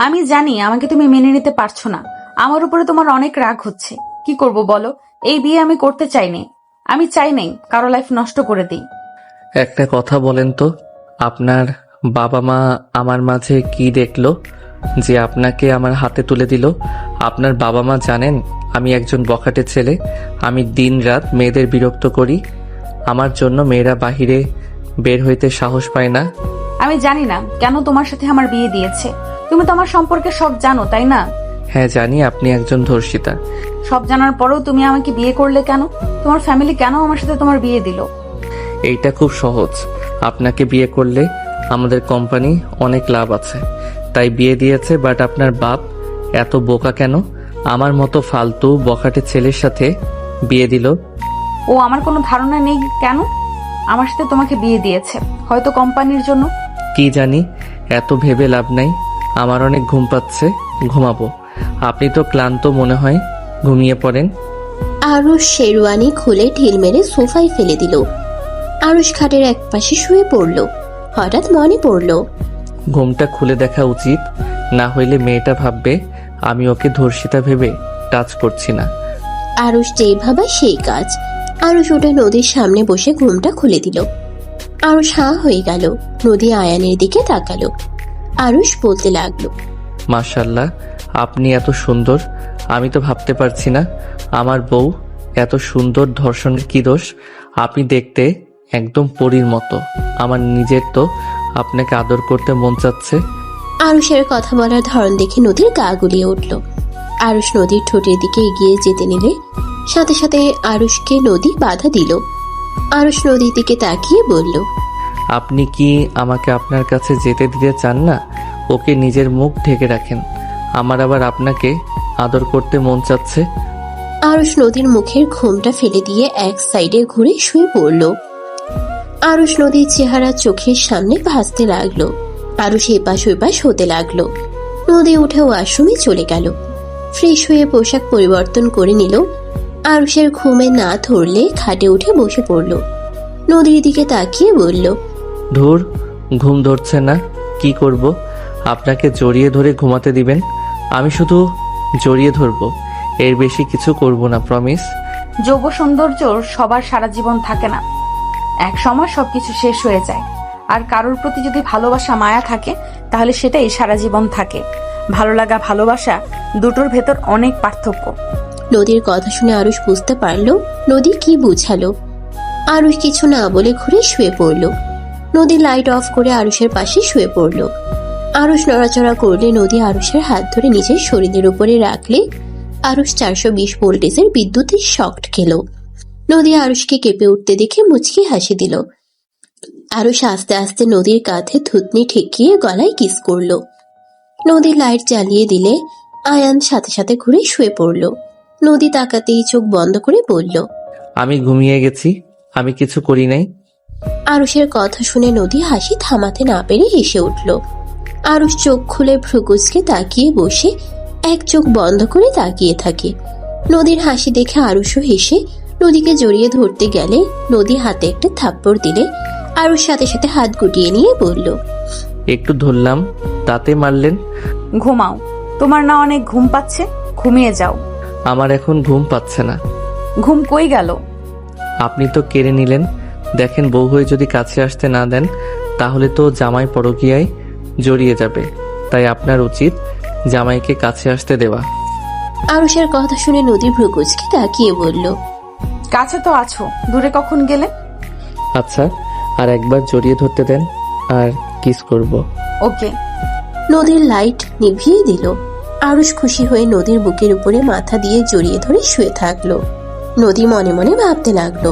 আমি জানি আমাকে তুমি মেনে নিতে পারছো না। আমার উপরে তোমার অনেক রাগ হচ্ছে। কি করব বলো? এই বিয়ে আমি করতে চাইনি। আমি চাই নাই কারো লাইফ নষ্ট করে দিই। একটা কথা বলেন তো, আপনার বাবা মা আমার মাঝে কি দেখলো যে আপনাকে আমার হাতে তুলে দিল? আপনার বাবা মা জানেন আমি একজন বখাটে ছেলে। আমি দিনরাত মেয়েদের বিরক্ত করি। আমার জন্য মেয়েরা বাহিরে বের হইতে সাহস পায় না। আমি জানি না কেন তোমার সাথে আমার বিয়ে দিয়েছে। তুমি তো আমার সম্পর্কে সব জানো, তাই না? হ্যাঁ জানি, আপনি একজন ধর্ষিতা। সব জানার পরেও তুমি আমাকে বিয়ে করলে কেন? তোমার ফ্যামিলি কেন আমার সাথে তোমার বিয়ে দিল? এইটা খুব সহজ। আপনাকে বিয়ে করলে আমাদের কোম্পানি অনেক লাভ আছে, তাই বিয়ে দিয়েছে। বাট আপনার বাপ এত বোকা কেন? আমার মতো ফালতু বখাটে ছেলের সাথে বিয়ে দিল। ও আমার কোনো ধারণা নেই কেন আমার সাথে তোমাকে বিয়ে দিয়েছে। হয়তো কোম্পানির জন্য। কি জানি, এত ভেবে লাভ নাই। আমার অনেক ঘুম পাচ্ছে, ঘুমাবো। আপনি তো ক্লান্ত মনে হয়, ঘুমিয়ে পড়েন। আরুষ শেরওয়ানি খুলে ঢিল মেরে সোফায় ফেলে দিল। আরুষ খাটের এক পাশে শুয়ে পড়ল। হঠাৎ মনে পড়ল, ঘুমটা খুলে দেখা উচিত, না হইলে মেয়েটা ভাববে আমি ওকে ধর্ষিতা ভেবে টাচ করছি না। আরুষ যেই ভাবা সেই কাজ। আরুষ উঠে নদীর সামনে বসে ঘুমটা খুলে দিল। আরুষ হাঁ হয়ে গেল। নদী আয়ানের দিকে তাকালো। আরুষ বলতে লাগলো, মাশাল্লাহ, আপনি এত সুন্দর। আমি তো ভাবতে পারছি না আমার বউ এত সুন্দর। ধর্ষণের কি দোষ? আপনি দেখতে একদম পরীর মতো। আমার নিজের তো আপনাকে আদর করতে মন চাচ্ছে। আরুষের কথা বলার ধরন দেখে নদীর গা গুলিয়ে উঠল। আরুষ নদীর ঠোঁটের দিকে এগিয়ে যেতে নিলে সাথে সাথে আরুষকে নদী বাধা দিল। আরুষ নদীর দিকে তাকিয়ে বলল, আপনি কি আমাকে আপনার কাছে যেতে দিতে চান না? ওকে নিজের মুখ ঢেকে রাখেন। আমার আবার আপনাকে আদর করতে মন চাচ্ছে। আরুষ নদীর মুখের ঘোমটা ফেলে দিয়ে এক সাইডে ঘুরে শুয়ে পড়ল। আরুষ নদীর চেহারা চোখের সামনে ভাসতে লাগলো। আরুষ এপাশ ওপাশ হতে লাগলো। নদী উঠে ওয়াশরুমে চলে গেল। ফ্রেশ হয়ে পোশাক পরিবর্তন করে নিল। আরুষের ঘুমে না ধরলে খাটে উঠে বসে পড়ল। নদীর দিকে তাকিয়ে বলল, ধুর, ঘুম ধরছে না। কি করব? আপনাকে জড়িয়ে ধরে ঘুমাতে দিবেন? আমি শুধু জড়িয়ে ধরবো, এর বেশি কিছু করব না, প্রমিস। যোগ্য সৌন্দর্য সবার সারা জীবন থাকে না। এক সময় সবকিছু শেষ হয়ে যায়। আর কারোর প্রতি যদি ভালোবাসা মায়া থাকে তাহলে সেটাই সারা জীবন থাকে। ভালো লাগা ভালোবাসা দুটোর ভেতর অনেক পার্থক্য। নদীর কথা শুনে আরুষ বুঝতে পারল নদী কি বুঝালো। আরুষ কিছু না বলে ঘুরে শুয়ে পড়ল। নদী লাইট অফ করে আরুষের পাশে শুয়ে পড়ল। আরুষ নড়াচড়া করলে নদী আরুষের হাত ধরে নিজের শরীরের উপরে রাখলে আরুষ 420 ভোল্টেজের বিদ্যুতের শক খেল। নদী আরুষকে কেঁপে উঠতে দেখে মুচকি হাসি দিল। আরুষ আস্তে আস্তে নদীর কাঁধে থুতনি ঠেকিয়ে গলায় কিস করলো। নদী লাইট জ্বালিয়ে দিলে আয়ান সাথে সাথে ঘুরে শুয়ে পড়ল। নদী তাকাতেই চোখ বন্ধ করে বলল, আমি ঘুমিয়ে গেছি, আমি কিছু করি নাই। আরুষের কথা শুনে নদী হাসি থামাতে না পেরে হেসে উঠল। আরুষ চোখ খুলে ভ্রুকুচকে তাকিয়ে বসে এক চোখ বন্ধ করে তাকিয়ে থাকে। নদীর হাসি দেখে আরুষও হেসে নদীকে জড়িয়ে ধরতে গেলে নদী হাতে একটা থাপ্পড় দিলে আরুষ সাথে সাথে হাত গুটিয়ে নিয়ে বলল, একটু ধরলাম, তাতে মারলেন? ঘুমাও। তোমার না অনেক ঘুম পাচ্ছে? ঘুমিয়ে যাও। আমার এখন ঘুম পাচ্ছে না। ঘুম কই গেল? আপনি তো কেড়ে নিলেন। দেখেন, বউ হয়ে যদি কাছে আসতে না দেন তাহলে তো জামাই পরকীয়ায় জড়িয়ে যাবে। তাই আপনার উচিত জামাইকে কাছে আসতে দেওয়া। আরুষের কথা শুনে নদী ভ্রুকুচকে তাকিয়ে বলল, কাছে তো আছো, দূরে কখন গেলে? আচ্ছা, আর একবার জড়িয়ে ধরতে দেন, আর কিস করব। ওকে। নদীর লাইট নিভিয়ে দিল। আরুষ খুশি হয়ে নদীর বুকের উপরে মাথা দিয়ে জড়িয়ে ধরে শুয়ে থাকলো। নদী মনে মনে ভাবতে লাগলো,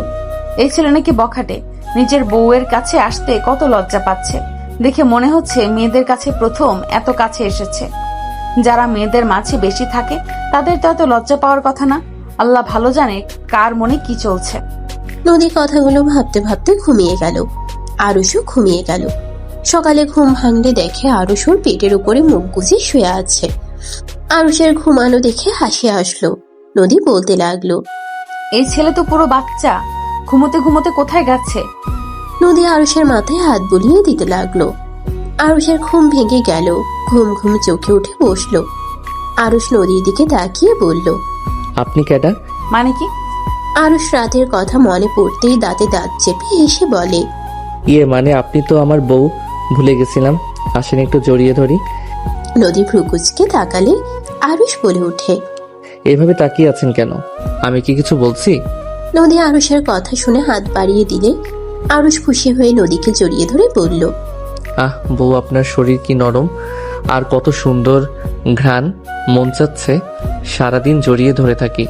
এই ছেলে নাকি বখাটে। নিজের বউয়ের কাছে আসতে কত লজ্জা পাচ্ছে। দেখে মনে হচ্ছে মেয়েদের কাছে প্রথম এত কাছে এসেছে। যারা মেয়েদের মাঝে বেশি থাকে তাদের তো এত লজ্জা পাওয়ার কথা না। আল্লাহ ভালো জানে কার মনে কি চলছে। নদী কথাগুলো ভাবতে ভাবতে ঘুমিয়ে গেল। আরুষও ঘুমিয়ে গেল। সকালে ঘুম ভাঙলে দেখে আরুষ ওর পেটের উপরে মুখ গুজে শুয়ে আছে। আরুষের ঘুমানো দেখে হাসি আসলো। নদী বলতে লাগলো, এই ছেলে তো পুরো বাচ্চা। ঘুমোতে ঘুমোতে কোথায় গেছে? নদী আরুষের মাথায় হাত বুলিয়ে দিতে লাগলো। আরুষের ঘুম ভেঙে গেল। ঘুম ঘুম চোখে উঠে বসলো। আরুষ নদীর দিকে তাকিয়ে বলল, আপনি কেডা? মানে কি? আরুষ রাতের কথা মনে পড়তেই দাঁতে দাঁত চেপে এসে বলে, মানে আপনি তো আমার বউ। ভুলে গেছিলাম, আসেন একটু জড়িয়ে ধরি। নদী ভ্রুকুচকে তাকালে আরুষ বলে ওঠে। এভাবে তাকিয়ে আছেন কেন? আমি কি কিছু বলছি? নদী আরুষের কথা শুনে হাত বাড়িয়ে দিলে আরুষ খুশি হয়ে নদীকে জড়িয়ে ধরে বলল, বউ, আপনার শরীর কি নরম, আর কত সুন্দর ঘ্রাণ। মন চাচ্ছে সারাদিন জড়িয়ে ধরে থাকি।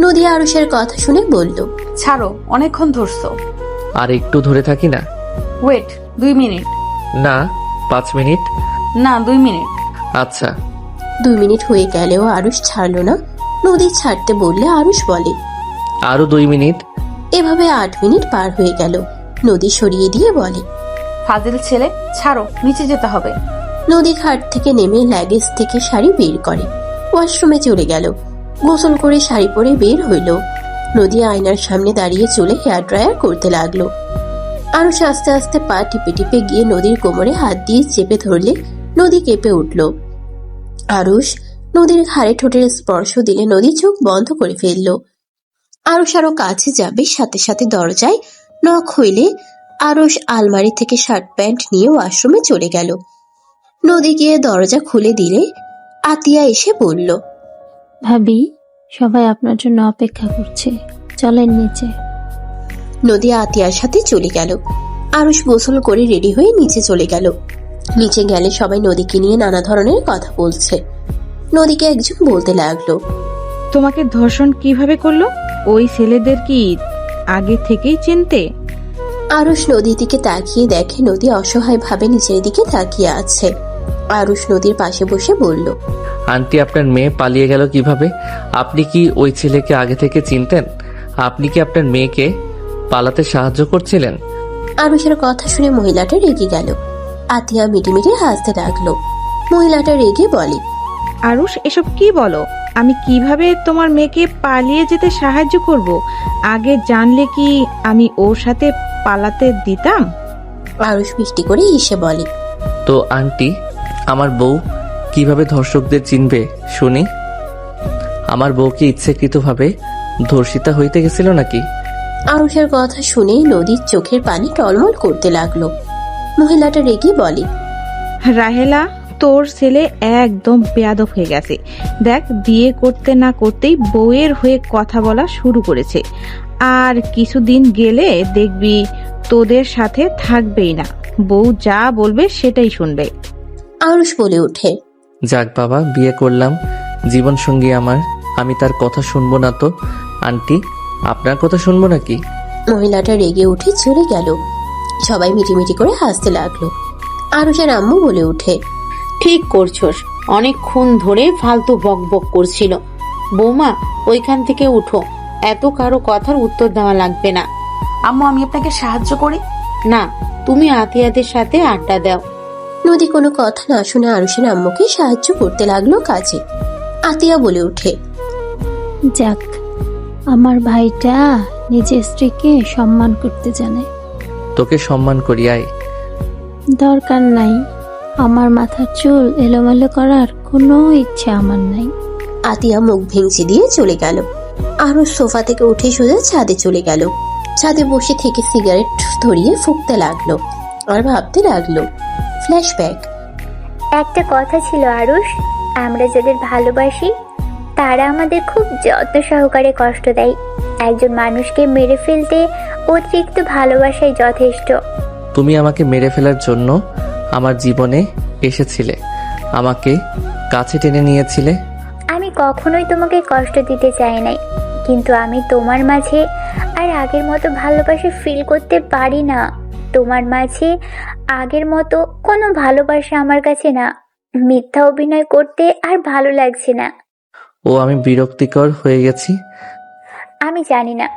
নদী আরুষের কথা শুনে বলল, ছাড়ো, অনেকক্ষণ ধরছো। আর একটু ধরে থাকি না? Wait, 2 minute. না, 5 মিনিট। না, 2 মিনিট। আচ্ছা। 2 মিনিট হয়ে গেলেও আরুষ ছাড়লো না। নদী ছাড়তে বললে আরুষ বলে, আরো 2 মিনিট। এভাবে 8 মিনিট পার হয়ে গেল। নদী সরিয়ে দিয়ে বলে, ফাজিল ছেলে, ছাড়ো, নিচে যেতে হবে। নদী খাট থেকে নেমে লাগেজ থেকে শাড়ি বের করে ওয়াশরুমে চলে গেল। গোসল করে শাড়ি পরে বের হইল। নদী আয়নার সামনে দাঁড়িয়ে চুলে হেয়ার ড্রায়ার করতে লাগলো। আরুষ আস্তে আস্তে পা টিপে টিপে গিয়ে নদীর কোমরে হাত দিয়ে চেপে ধরলে নদী কেঁপে উঠল। আরুষ নদীর ঘাড়ে ঠোঁটের স্পর্শ দিলে নদী চোখ বন্ধ করে ফেলল। আরুষ আরো কাছে যাবে, সাথে সাথে দরজায় নখ হইলে আরুষ আলমারি থেকে শার্ট প্যান্ট নিয়ে ওয়াশরুমে চলে গেল। নদী গিয়ে দরজা খুলে দিলে আতিয়া এসে বলল, ভাবি, সবাই আপনার জন্য অপেক্ষা করছে, চলেন নিচে। নদী আতিয়ার সাথে চলে গেল। আরুষ গোসল করে রেডি হয়ে নিচে চলে গেল। নিচে গেলে সবাই নদীকে নিয়ে নানা ধরনের কথা বলছে। নদীকে একজন বলতে লাগলো, তোমাকে ধর্ষণ কিভাবে করলো? ওই ছেলেদের কি আগে থেকেই চিনতে? আরুষ নদীর দিকে তাকিয়ে দেখে নদী অসহায় ভাবে নিচের দিকে তাকিয়ে আছে। আরুষ নদীর পাশে বসে বলল, আন্টি, আপনার মেয়ে পালিয়ে গেল কিভাবে? আপনি কি ওই ছেলেকে আগে থেকে চিনতেন? আপনি কি আপনার মেয়েকে পালাতে সাহায্য করছিলেন? আরুষের কথা শুনে মহিলাটা রেগে গেল। আতিয়া মিটিমিটি হাসতে লাগলো। মহিলাটা রেগে বলে, আরুষ, এসব কি বলো? আমি কিভাবে তোমার মেয়েকে পালিয়ে যেতে সাহায্য করব? আগে জানলে কি আমি ওর সাথে পালাতে দিতাম? আরুষ মিষ্টি করে এসে বলে, তো আন্টি, আমার বউ কিভাবে ধর্ষকদের চিনবে শুনি? আমার বউ কি ইচ্ছাকৃতভাবে ধর্ষিতা হইতে গেছিল নাকি? আরুষের কথা শুনে নদীর চোখের পানি টলমল করতে লাগলো। মহিলাটা রেগে বলে, রাহেলা, তোর ছেলে একদম বেয়াদব হয়ে গেছে। দেখ, বিয়ে করতে না করতেই বউয়ের হয়ে কথা বলা শুরু করেছে। আর কিছুদিন গেলে দেখবি তোদের সাথে থাকবেই না। বউ যা বলবে সেটাই শুনবে। আরুষ বলে ওঠে, যাক বাবা, বিয়ে করলাম, জীবন সঙ্গী আমার, আমি তার কথা শুনবো না তো? আন্টি, আপনার কথা শুনবো নাকি? মহিলাটা রেগে উঠে চলে গেল। সবাই মিটিমিটি করে হাসতে লাগলো। আরুষের আম্মু বলে ওঠে, ঠিক করছোস, অনেকক্ষণ ধরে ফালতু বক বক করছিল। বৌমা, ওইখান থেকে উঠো, এত কারো কথার উত্তর দেওয়া লাগবে না। আম্মু, আমি আপনাকে সাহায্য করি? না, তুমি আতিয়াদের সাথে আড্ডা দাও। নদী কোনো কথা না শুনে আরুষের আম্মুকে সাহায্য করতে লাগলো কাজে। আতিয়া বলে ওঠে, যাক, আমার ভাইটা নিজের স্ত্রীকে সম্মান করতে জানে। তোকে সম্মান করি, আয়। দরকার নাই, আমার মাথার চুল এলোমেলো করার কোনো ইচ্ছে আমার নাই। আতিয়া মুখ ভেঙচি দিয়ে চলে গেল। আরুষ সোফা থেকে উঠে সোজা ছাদে চলে গেল। ছাদে বসে থেকে সিগারেট ধরিয়ে ফুঁকতে লাগলো আর ভাবতে লাগলো। ফ্ল্যাশব্যাক। একটা কথা ছিল আরুষ, আমরা যাদের ভালোবাসি তারা আমাদের খুব যত্ন সহকারে কষ্ট দেয়। একজন মানুষকে মেরে ফেলতে অতিরিক্ত ভালোবাসাই যথেষ্ট। তুমি আমাকে মেরে ফেলার জন্য আমার জীবনে এসেছিলে, আমাকে কাছে টেনে নিয়েছিলে। আমি কখনোই তোমাকে কষ্ট দিতে চাই নাই, কিন্তু আমি তোমার মাঝে আর আগের মতো ভালোবাসা ফিল করতে পারি না। তোমার মাঝে আগের মতো কোনো ভালোবাসা আমার কাছে না। মিথ্যা অভিনয় করতে আর ভালো লাগছে না। আমি বিরক্তিকর হয়ে গেছি। আমি জানি না,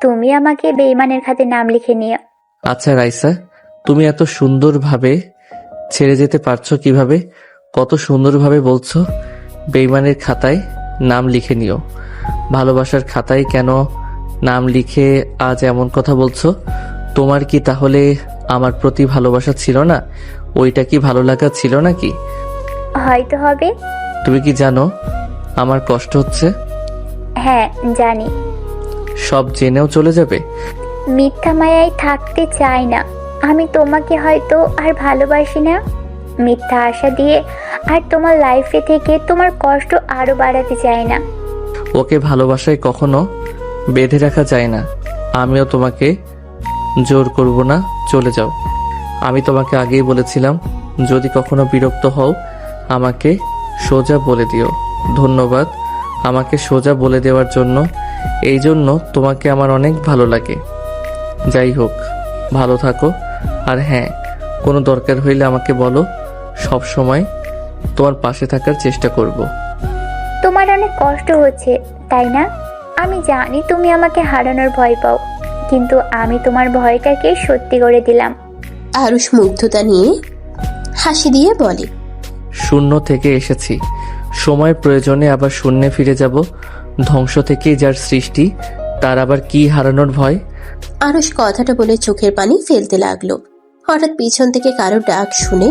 তুমি আমাকে বেঈমানের খাতে নাম লিখে নিও। আচ্ছা রাইসা, তুমি এত সুন্দরভাবে ছেড়ে যেতে পারছো কিভাবে? কত সুন্দরভাবে বলছো বেঈমানের খাতায় নাম লিখে নিও। ভালোবাসার খাতায় কেন নাম লিখে আজ এমন কথা বলছো? তোমার কি তাহলে আমার প্রতি ভালোবাসা ছিল না? ওইটা কি ভালো লাগা ছিল নাকি? হয়তো হবে। তুমি কি জানো আমার কষ্ট হচ্ছে? হ্যাঁ জানি। সব জেনেও চলে যাবে? মিথ্যা মায়ায় থাকতে চাই না। আমি তোমাকে হয়তো আর ভালোবাসি না। মিথ্যা আশা দিয়ে আর তোমার লাইফে থেকে তোমার কষ্ট আরো বাড়াতে চাই না। ওকে ভালোবাসায় কখনো বেঁধে রাখা যায় না। আমিও তোমাকে জোর করব না, চলে যাও। আমি তোমাকে আগেই বলেছিলাম, যদি কখনো বিরক্ত হও আমাকে সোজা বলে দিও। ধন্যবাদ আমাকে সোজা বলে দেওয়ার জন্য। এই জন্য তোমাকে আমার অনেক ভালো লাগে। যাই হোক, ভালো থাকো। আর হ্যাঁ, কোনো দরকার হইলে আমাকে বলো, সব সময় তোমার পাশে থাকার চেষ্টা করব। তোমার অনেক কষ্ট হচ্ছে তাই না? আমি জানি তুমি আমাকে হারানোর ভয় পাও, কিন্তু আমি তোমার ভয়টাকে সত্যি করে দিলাম। আরুষ মুগ্ধতা নিয়ে হাসি দিয়ে বলে, শূন্য থেকে এসেছি, সময় প্রয়োজনে আবার শূন্যে ফিরে যাব। ধ্বংস থেকেই যার সৃষ্টি, তার আবার কি হারানোর ভয়? আরুষ কথাটা বলে চোখের পানি ফেলতে লাগলো। হঠাৎ পিছন থেকে কারো ডাক শুনে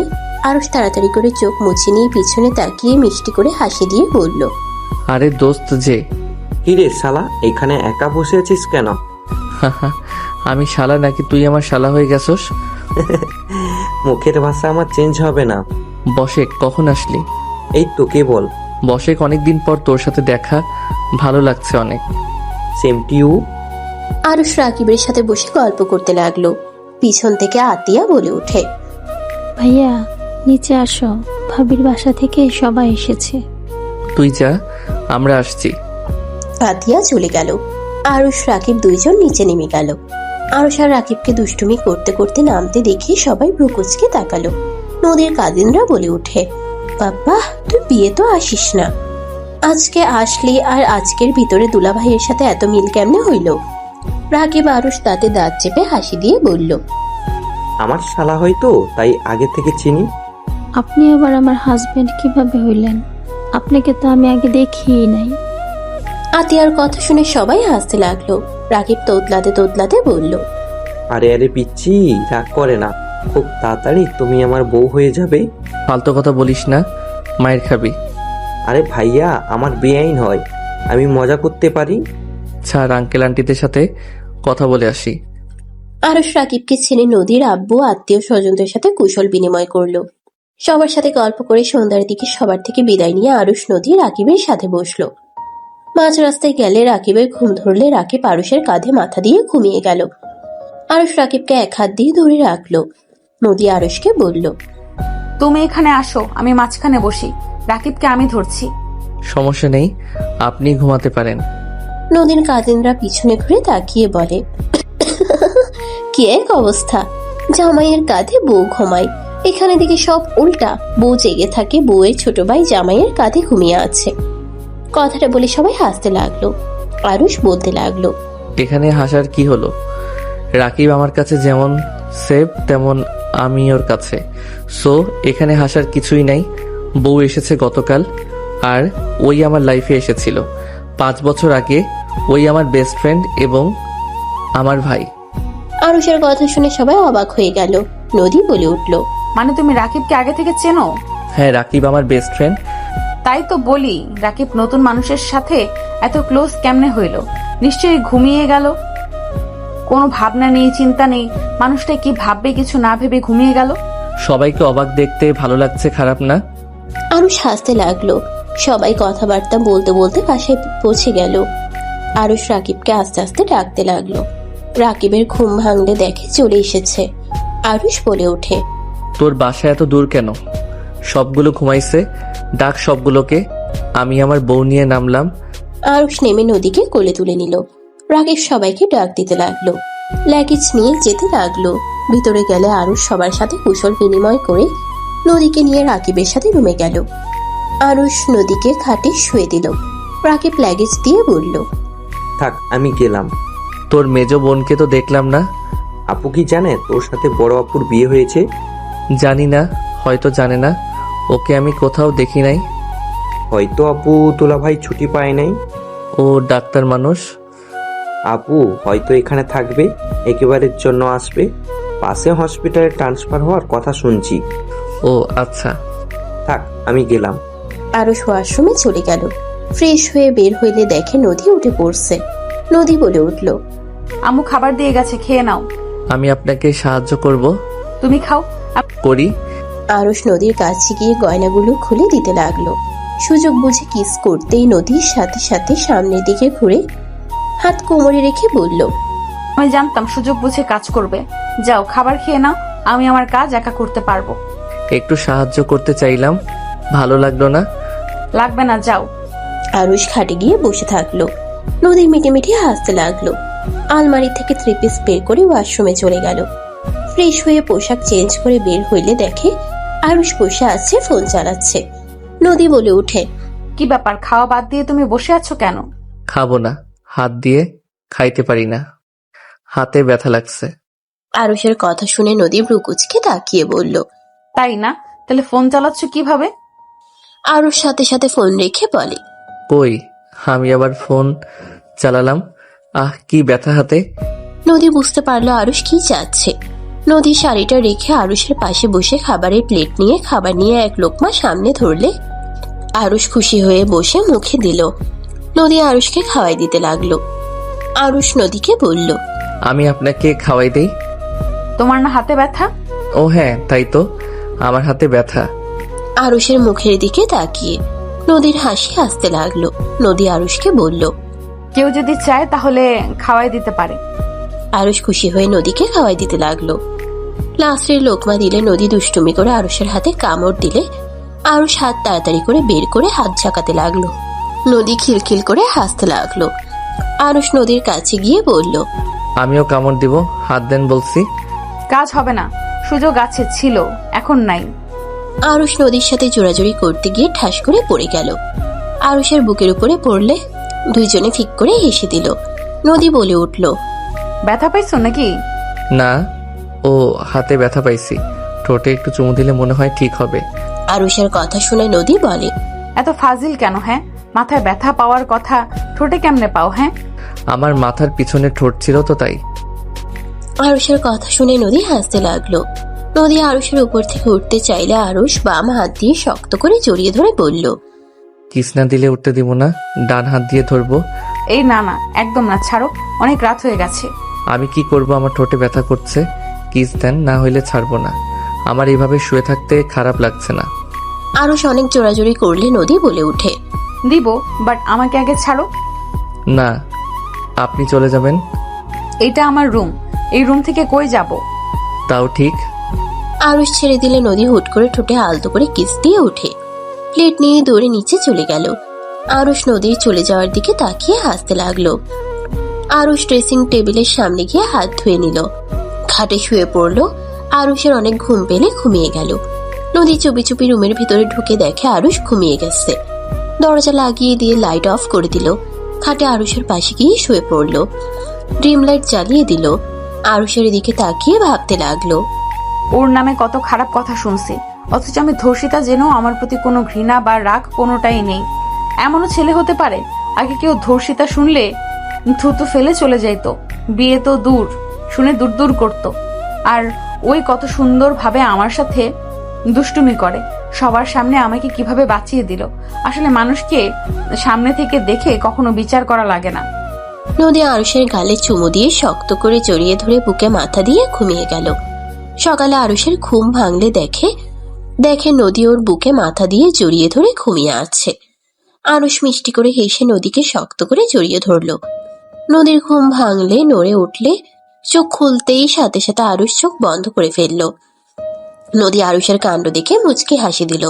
আরুষ তাড়াতাড়ি করে চোখ মুছে নিয়ে পিছনে তাকিয়ে মিষ্টি করে হাসি দিয়ে বলল, আরে দোস্ত যে। কিরে শালা, এখানে একা বসে আছিস কেন? আমি শালা নাকি তুই আমার শালা হয়ে গেছস? মুখের ভাষা আমার চেঞ্জ হবে না। বসে কখন আসলি? এই তোকে বল। বসে অনেকদিন পর তোর সাথে দেখা, ভালো লাগছে অনেক। Same to you. আরুষ রাকিবের সাথে বসে গল্প করতে লাগলো। পিছন থেকে আতিয়া বলে ওঠে, ভাইয়া নিচে আসো, ভাবির বাসা থেকে সবাই এসেছে। তুই যা, আমরা আসছি। আতিয়া চলে গেল। আরুষ রাকিব দুইজন নিচে নেমে গেল। আরুষ আর রাকিবকে দুষ্টুমি করতে করতে নামতে দেখে সবাই ব্রুকুচকে তাকালো। নদীর কাজিনরা বলে ওঠে, বাবা তুই বিয়ে তো আসিস না, আজকে আসলি, আর আজকের ভিতরে দুলা ভাইয়ের সাথে এত মিল কেমনে হইল? রাকিব আরুষ তাতে দাঁত চেপে হাসি দিয়ে বলল, আমার শালা হয়তো, তাই আগে থেকে চিনি। আপনি আবার আমার হাজবেন্ড কিভাবে হইলেন? আপনাকে তো আমি আগে দেখিই নাই। আতিয়ার কথা শুনে সবাই হাসতে লাগলো। রাকিব তোতলাতে তোতলাতে বলল, আরে আরে পিচ্ছি, রাগ করে না, খুব তাড়াতাড়ি তুমি আমার বউ হয়ে যাবে। ফালতু কথা বলিস না, মায়ের খাবি। আরে ভাইয়া, আমার বেআইন হয়, আমি মজা করতে পারি। ছাড়, আঙ্কেল আন্টিদের সাথে কথা বলে আসি। আরুষ রাকিবকে ছেড়ে নদীর আব্বু আত্মীয় স্বজনদের সাথে কুশল বিনিময় করলো। সবার সাথে গল্প করে সন্ধ্যার দিকে সবার থেকে বিদায় নিয়ে আরুষ নদী রাকিবের সাথে বসলো। মাঝ রাস্তায় গেলে রাকিবের ঘুম ধরলে রাকিব আরুষের কাঁধে মাথা দিয়ে ঘুমিয়ে গেল। আরুষ রাকিবকে এক হাত দিয়ে ধরে রাখলো। নদী আরুষকে বলল, তুমি এখানে আসো, আমি মাঝখানে বসি, রাকিবকে আমি ধরছি। সমস্যা নেই, আপনি ঘুমাতে পারেন। নদীর কাজিনরা পিছনে ঘুরে তাকিয়ে বলে, কি এক অবস্থা, জামাইয়ের কাঁধে বউ ঘুমায়, এখানে দিকে সব উল্টা, বউ জেগে থাকে, বউয়ের ছোট ভাই জামাইয়ের কাঁধে ঘুমিয়ে আছে। কথাটা বলে সবাই হাসতে লাগলো। আরুষ বলতে লাগলো, এখানে হাসার কি হলো? রাকিব আমার কাছে যেমন সেফ, তেমন আমি ওর কাছে। সো এখানে হাসার কিছুই নাই। বউ এসেছে গতকাল, আর ওই আমার লাইফে এসেছিল 5 বছর আগে। ওই আমার বেস্ট ফ্রেন্ড এবং আমার ভাই। আরুষের কথা শুনে সবাই অবাক হয়ে গেল। নদী বলে উঠল, মানে তুমি রাকিবকে আগে থেকে চেনো? হ্যাঁ, রাকিব আমার বেস্ট ফ্রেন্ড। তাই তো বলি, রাকিব নতুন মানুষের সাথে এত ক্লোজ কেমনে হইল? নিশ্চয়ই ঘুমিয়ে গেল, কোনো ভাবনা নেই, চিন্তা নেই, মানুষটা কি ভাববে কিছু না ভেবে ঘুমিয়ে গেল। সবাইকে অবাক দেখতে ভালো লাগছে, খারাপ না? আরুষ হাসতে লাগলো। সবাই কথাবার্তা বলতে বলতে বাসায় পৌঁছে গেল। আরুষ রাকিবকে আস্তে আস্তে ডাকতে লাগলো। রাকিবের ঘুম ভাঙলে দেখে চলে এসেছে। আরুষ বলে ওঠে, তোর বাসা এত দূর কেন? সবগুলো ঘুমাইছে, ডাক সবগুলোকে। আমি আমার বউ নিয়ে নামলাম। আরুষ নেমে নদীকে কোলে তুলে নিল। রাকিব সবাইকে ডাক দিতে লাগলো। লাগেজ নিয়ে যেতে লাগলো। ভিতরে গেলে আরুষ সবার সাথে কুশল বিনিময় করে নদীকে নিয়ে রাকিবের সাথে রুমে গেল। আরুষ নদীকে খাটে শুয়ে দিল। রাকিব লাগেজ দিয়ে বলল, থাক, আমি গেলাম। তোর মেজ বোনকে তো দেখলাম না। আপু কি জানে তোর সাথে বড় আপুর বিয়ে হয়েছে? জানি না, হয়তো জানে না। ওকে আমি কোথাও দেখি নাই। হয়তো আপু তোলা ভাই ছুটি পায় নাই। ও ডাক্তার মানুষ। আপু হয়তো এখানে থাকবে, একেবারের জন্য আসবে। পাশে হসপিটালে ট্রান্সফার হওয়ার কথা শুনছি। ও আচ্ছা। থাক, আমি গেলাম। আরুষ ওয়াশরুমে চলে গেল। ফ্রেশ হয়ে বের হইলে দেখে নদী উঠে পড়ছে। নদী বলে উঠল, আম্মু খাবার দিয়ে গেছে, খেয়ে নাও। আমি আপনাকে সাহায্য করব। তুমি খাও। করি। আরুষ নদীর কাছে গিয়ে গয়নাগুলো খুলে দিতে লাগলো। সুযোগ বুঝে কিস করতেই নদীর সাথে সাথে সামনের দিকে ঘুরে হাত কোমরে রেখে বলল, আমি জানতাম সুযোগ বুঝে কাজ করবে। যাও খাবার খেয়ে নাও, আমি আমার কাজ একা করতে পারবো। একটু সাহায্য করতে চাইলাম, ভালো লাগলো না? লাগবে না, যাও। আরুষ খাটে গিয়ে বসে থাকলো। নদী মিটে মিটে হাসতে লাগলো। আলমারি থেকে 3 পিস বের করে ওয়াশরুমে চলে গেল। ফ্রেশ হয়ে পোশাক চেঞ্জ করে বের হইলে দেখে আরুষ বসে আছে, ফোন চালাচ্ছে। নদী বলে উঠে, কি ব্যাপার, খাওয়া বাদ দিয়ে তুমি বসে আছো কেন? খাবো না, হাত দিয়ে খাইতে পারি না, হাতে ব্যথা লাগছে। আরুষের কথা শুনে নদী ব্রুকুচকে তাকিয়ে বলল, তাই না? তাহলে ফোন চালাচ্ছ কিভাবে? আরুষ সাথে সাথে ফোন রেখে বলে, কই, আমি আবার ফোন চালালাম? কি ব্যথা হাতে। নদী বুঝতে পারলো আরুষ কি চাচ্ছে। নদী শাড়িটা রেখে আরুষের পাশে বসে খাবারের প্লেট নিয়ে খাবার নিয়ে এক লোকমা সামনে ধরলে আরুষ খুশি হয়ে বসে মুখে দিল। নদী আরুষকে খাওয়াই দিতে লাগলো। আরুষ নদীকে বলল, আমি আপনাকে খাওয়াই দেই। তোমার না হাতে ব্যথা? ও হ্যাঁ, তাই তো, আমার হাতে ব্যথা। আরুষের মুখের দিকে তাকিয়ে নদীর হাসি আসতে লাগলো। নদী আরুষকে বলল, কেউ যদি চায় তাহলে খাওয়াই দিতে পারে। আরুষ খুশি হয়ে নদীকে খাওয়াই দিতে লাগলো। লাস্টের লোকমা দিলে নদী দুষ্টুমি করে আরুষের হাতে কামড় দিলে আরুষ হাত তাড়াতাড়ি করে বের করে হাত ঝাঁকাতে লাগলো। নদী খিলখিল করে হাসতে লাগলো। আরুষ নদীর কাছে গিয়ে বলল, আমিও কামড় দিব, হাত দেন বলছি। কাজ হবে না, সুযোগ আছে, ছিল, এখন নাই। আরুষ নদীর সাথে জোরাজুরি করতে গিয়ে ঠাস করে পড়ে গেল। আরুষের বুকের উপরে পড়লে দুইজনে ফিক করে হেসে দিল। নদী বলে উঠল, ব্যথা পাইছো নাকি? না, ও হাতে ব্যথা পাইছি, ঠোঁটে একটু চুমু দিলে মনে হয় ঠিক হবে। আরুষের কথা শুনে নদী বলে, এত ফাজিল কেন? হ্যাঁ, মাথায় ব্যথা পাওয়ার কথা ঠোঁটে কেমনে পাও? হ্যাঁ, আমার মাথার পিছনে ঠোঁট ছিল তো তাই। আরুষের কথা শুনে নদী হাসতে লাগলো। নদী আরুষের উপর থেকে উঠতে চাইলে আরুষ বাম হাত দিয়ে শক্ত করে জড়িয়ে ধরে বলল, কিস না দিলে উঠতে দিব না, ডান হাত দিয়ে ধরবো। এই না না, একদম না, ছাড়ো, অনেক রাত হয়ে গেছে। আমি কি করব, আমার ঠোঁটে ব্যথা করছে। কিস দেন, না হইলে ছাড়বো না। আমার এইভাবে শুয়ে থাকতে খারাপ লাগছে না। আরুষ অনেক জোরাজোরি করলে নদী বলে উঠে, দিব, বাট আমাকে আগে ছাড়ো। না, আপনি চলে যাবেন। এটা আমার রুম, এই রুম থেকে কই যাব? তাও ঠিক। আরুষ ছেড়ে দিলে নদী হুট করে ঠোঁটে আলতো করে কিস দিয়ে ওঠে। প্লেট নিয়ে দৌড়ে নিচে চলে গেল। আরুষ নদীর চলে যাওয়ার দিকে তাকিয়ে হাসতে লাগলো। আরুষ ড্রেসিং টেবিলের সামনে গিয়ে হাত ধুয়ে নিল। খাটে শুয়ে পড়লো। আরুষের অনেক ঘুম পেলে ঘুমিয়ে গেল। নদী চুপি চুপি রুমের ভিতরে ঢুকে দেখে আরুষ ঘুমিয়ে গেছে। দরজা লাগিয়ে দিয়ে লাইট অফ করে দিল। খাটে আরুষের পাশে গিয়ে শুয়ে পড়লো। ড্রিম লাইট জ্বালিয়ে দিল। আরুষের দিকে তাকিয়ে ভাবতে লাগলো, ওর নামে কত খারাপ কথা শুনছি, অথচ আমি ধর্ষিতা জেনেও আমার প্রতি কোনো ঘৃণা বা রাগ কোনোটাই নেই। এমনও ছেলে হতে পারে? আগে কেউ ধর্ষিতা শুনলে থুতু ফেলে চলে যাইত, বিয়ে তো দূর, শুনে দূর দূর করতো। আর ওই কত সুন্দরভাবে আমার সাথে দুষ্টুমি করে, সবার সামনে আমাকে কিভাবে বাঁচিয়ে দিল। আসলে মানুষকে সামনে থেকে দেখে কখনো বিচার করা লাগে না। নদী আরুষের গালে চুমু দিয়ে শক্ত করে জড়িয়ে ধরে বুকে মাথা দিয়ে ঘুমিয়ে গেল। সকালে আরুষের ঘুম ভাঙলে দেখে নদী ওর বুকে মাথা দিয়ে জড়িয়ে ধরে ঘুমিয়ে আছে। আরুষ মিষ্টি করে হেসে নদীকে শক্ত করে জড়িয়ে ধরল। নদীর ঘুম ভাঙলে নড়ে উঠলে চোখ খুলতেই সাথে সাথে আরুষ চোখ বন্ধ করে ফেলল। নদী আরুষের কাণ্ড দেখে মুচকি হাসি দিল।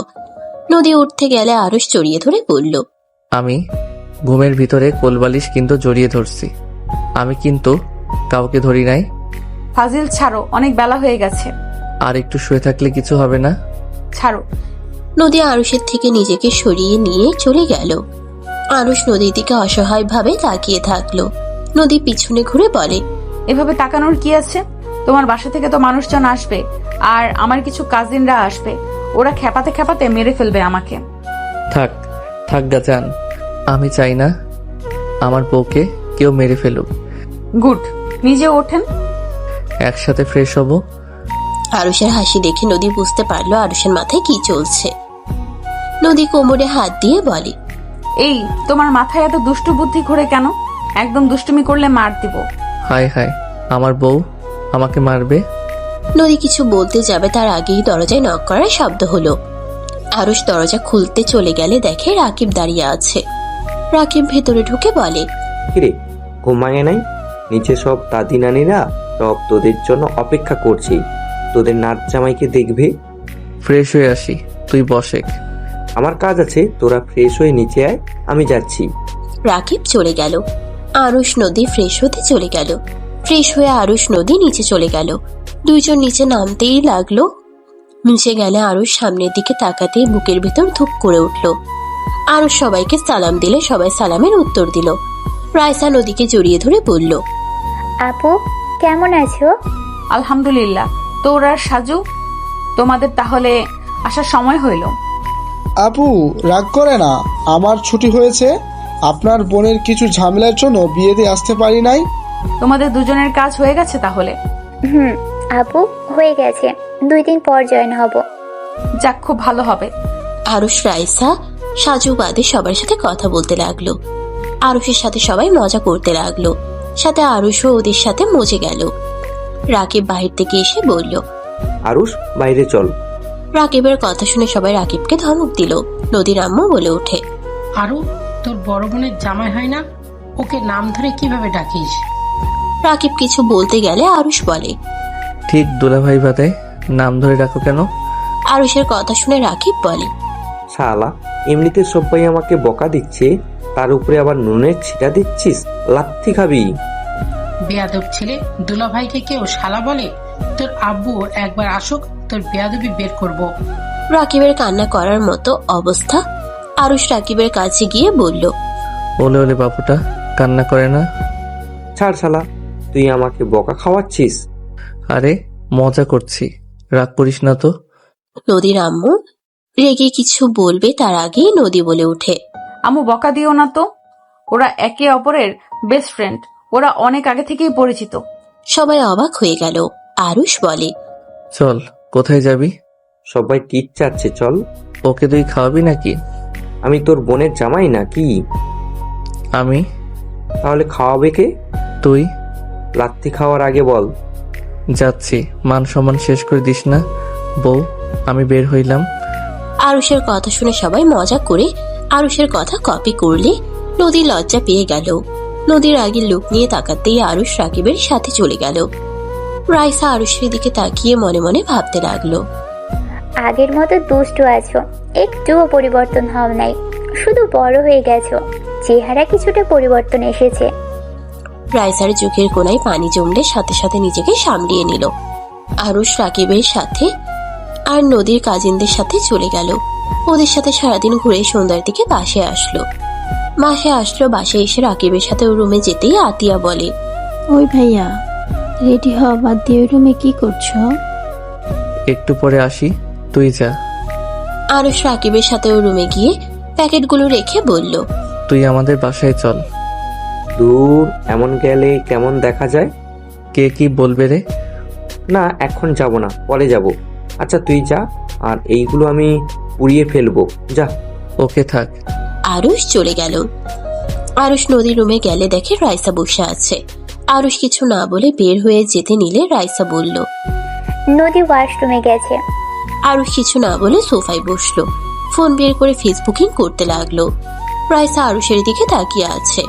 নদী উঠতে গেলে আরুষ জড়িয়ে ধরে বলল, আমি ঘুমের ভিতরে কোলবালিশ কিন্তু জড়িয়ে ধরছি, আমি কিন্তু কাউকে ধরি নাই। ফাজিল ছাড়ো, অনেক বেলা হয়ে গেছে। আর একটু শুয়ে থাকলে কিছু হবে না? ছাড়ো। নদী আরুষের থেকে নিজেকে সরিয়ে নিয়ে চলে গেল। আরুষ নদীর দিকে অসহায়ভাবে তাকিয়ে থাকলো। নদী পিছনে ঘুরে বলে, এভাবে তাকানোর কি আছে? তোমার বাসা থেকে তো মানুষজন আসবে, আর আমার কিছু কাজিনরা আসবে, ওরা খেপাতে খেপাতে মেরে ফেলবে আমাকে। থাক থাক গা যান, আমি চাই না আমার বউকে কেউ মেরে ফেলুক। গুড, নিজে ওঠেন। একসাথে ফ্রেশ হব, আরুষের হাসি দেখে নদী বুঝতে পারলো আরুষের মাথায় কি চলছে। নদী কোমরে হাত দিয়ে বলে, এই তোমার মাথায় এত দুষ্টু বুদ্ধি ঘোরে কেন? একদম দুষ্টুমি করলে মার দিব। হায় হায়, আমার বউ আমাকে মারবে? নদী কিছু বলতে যাবে তার আগেই দরজায় নক করার শব্দ হলো। আরুষ দরজা খুলতে চলে গেলে দেখে রাকিব দাঁড়িয়ে আছে। রাকিব ভেতরে ঢুকে বলে, কিরে, ঘুমায় নাই? নিচে সব দাদি নানিরা সব তোদের জন্য অপেক্ষা করছে, তোদের নাচ জামাইকে দেখবে। ফ্রেশ হয়ে আসি, তুই বসেক। আমার কাজ আছে, তোরা ফ্রেশ হয়ে নিচে আয়, আমি যাচ্ছি। রাকিব চলে গেল। আরুষ নদী ফ্রেশ হতে চলে গেল। ফ্রেশ হয়ে আরুষ নদী নিচে চলে গেল। দুইজন নিচে নামতেই লাগলো। নিচে গেলে আরুষ সামনের দিকে তাকাতেই বুকের ভিতর ধুপ করে উঠল। আরুষ সবাইকে সালাম দিলে সবাই সালামের উত্তর দিল। রাইসা নদীকে জড়িয়ে ধরে বলল, আপু কেমন আছো? আলহামদুলিল্লাহ। তোর আর সাজু, তোমাদের তাহলে আসার সময় হইল। আপু রাগ করে না, আমার ছুটি হয়েছে। আপনার বোনের কিছু ঝামেলার জন্য বিয়েতে আসতে পারি নাই। তোমাদের দুজনের কাজ হয়ে গেছে তাহলে? আপু হয়ে গেছে, 2 দিন পর জয়েন হব। যাক, খুব ভালো হবে। আরুষ রাইসা সাজু বাদে সবার সাথে কথা বলতে লাগলো। আরুষের সাথে সবাই মজা করতে লাগলো। সাথে আরুষও ওদের সাথে মজে গেল। রাকিব বাহির থেকে এসে বলল, আরুষ, বাইরে চল। রাকিবের কথা শুনে সবাই রাকিবকে ধমক দিল। নদীর আম্মু বলে ওঠে, আরু, তোর বড় বোনের জামাই হয় না, ওকে নাম ধরে কিভাবে ডাকিস? রাকিব কিছু বলতে গেলে আরুষ বলে, ঠিক দুলাভাই বাদে নাম ধরে ডাকো কেন? আরুষের কথা শুনে রাকিব বলে, শালা, এমনিতে সবাই আমাকে বকা দিচ্ছে, তার উপরে আবার নুনের ছিটা দিচ্ছিস, লাথি খাবি। বেয়াদব ছেলে, দুলাভাইকে কেউ শালা বলে? তোর আব্বু একবার আসুক, তোর বেয়াদবি বের করব। রাকিবের কান্না করার মতো অবস্থা। আরুষ রাকিবের কাছে গিয়ে বলল, ওলে ওলে বাবুটা কান্না করে না। ছাড় শালা, তুই আমাকে বকা খাওয়াচ্ছিস। আরে মজা করছি, রাগ করিস না তো। নদীর আম্মু রেগে কিছু বলবে তার আগেই নদী বলে ওঠে, আম্মু বকা দিও না তো, ওরা একে অপরের বেস্ট ফ্রেন্ড, ওরা অনেক আগে থেকেই পরিচিত। সবাই অবাক হয়ে গেল। আরুষ বলে, চল, কোথায় যাবি? সবাই টিট চাচ্ছে, চল। ওকে তুই খাওয়াবি নাকি? আমি তোর বোনের জামাই নাকি? আমি? তাহলে খাওয়াবে কে? তুই? লাত্তি খাওয়ার আগে বল। যাচ্ছি, মান সম্মান শেষ করে দিস না। বউ, আমি বের হইলাম। আরুষের কথা শুনে সবাই মজা করে আরুষের কথা কপি করলে নদী লজ্জা পেয়ে গেল। নদীর আগের লুক নিয়ে তাকাতেই আরুষ রাকিবের সাথে চলে গেল। রাইসা আরুষের দিকে তাকিয়ে মনে মনে ভাবতে লাগলো, আগের মতো দুষ্টু আছো, একটুও পরিবর্তন হও নাই, শুধু বড় হয়ে গেছো, চেহারা কিছুটা পরিবর্তন এসেছে। রাইসার চোখের কোনায় পানি জমলে সাথে সাথে নিজেকে সামলিয়ে নিল। আরুষ রাকিবের সাথে আর নদীর কাজিনদের সাথে চলে গেল। ওদের সাথে সারাদিন ঘুরে সন্ধ্যার দিকে বাসে আসলো। বাসে এসে রাকিবের সাথে ওর রুমে যেতেই আতিয়া বলে, ওই ভাইয়া, রেডি হওয়া বাদ দিয়ে ওই রুমে কি করছো? একটু পরে আসি, তুই যা। আরুষ রাকিবের সাথে ওর রুমে গিয়ে প্যাকেটগুলো রেখে বলল, তুই আমাদের বাসায় চল। দূর, এমন গেলে কেমন দেখা যায়? কে কি বলবে রে? না, এখন যাব না, পরে যাব। আচ্ছা তুই যা, আর এইগুলো আমি পুড়িয়ে ফেলবো, যা। ওকে থাক। আরুষ চলে গেল। আরুষ নদীর রুমে গেলে দেখে রাইসা বসে আছে। আরুষ কিছু না বলে বের হয়ে যেতে নিলে রাইসা বলল, নদী ওয়াশরুমে গেছে। আরুষ কিছু না বলে সোফায় বসলো। ফোন বের করে ফেসবুকিং করতে লাগলো। রাইসা আরুষের দিকে তাকিয়ে আছে।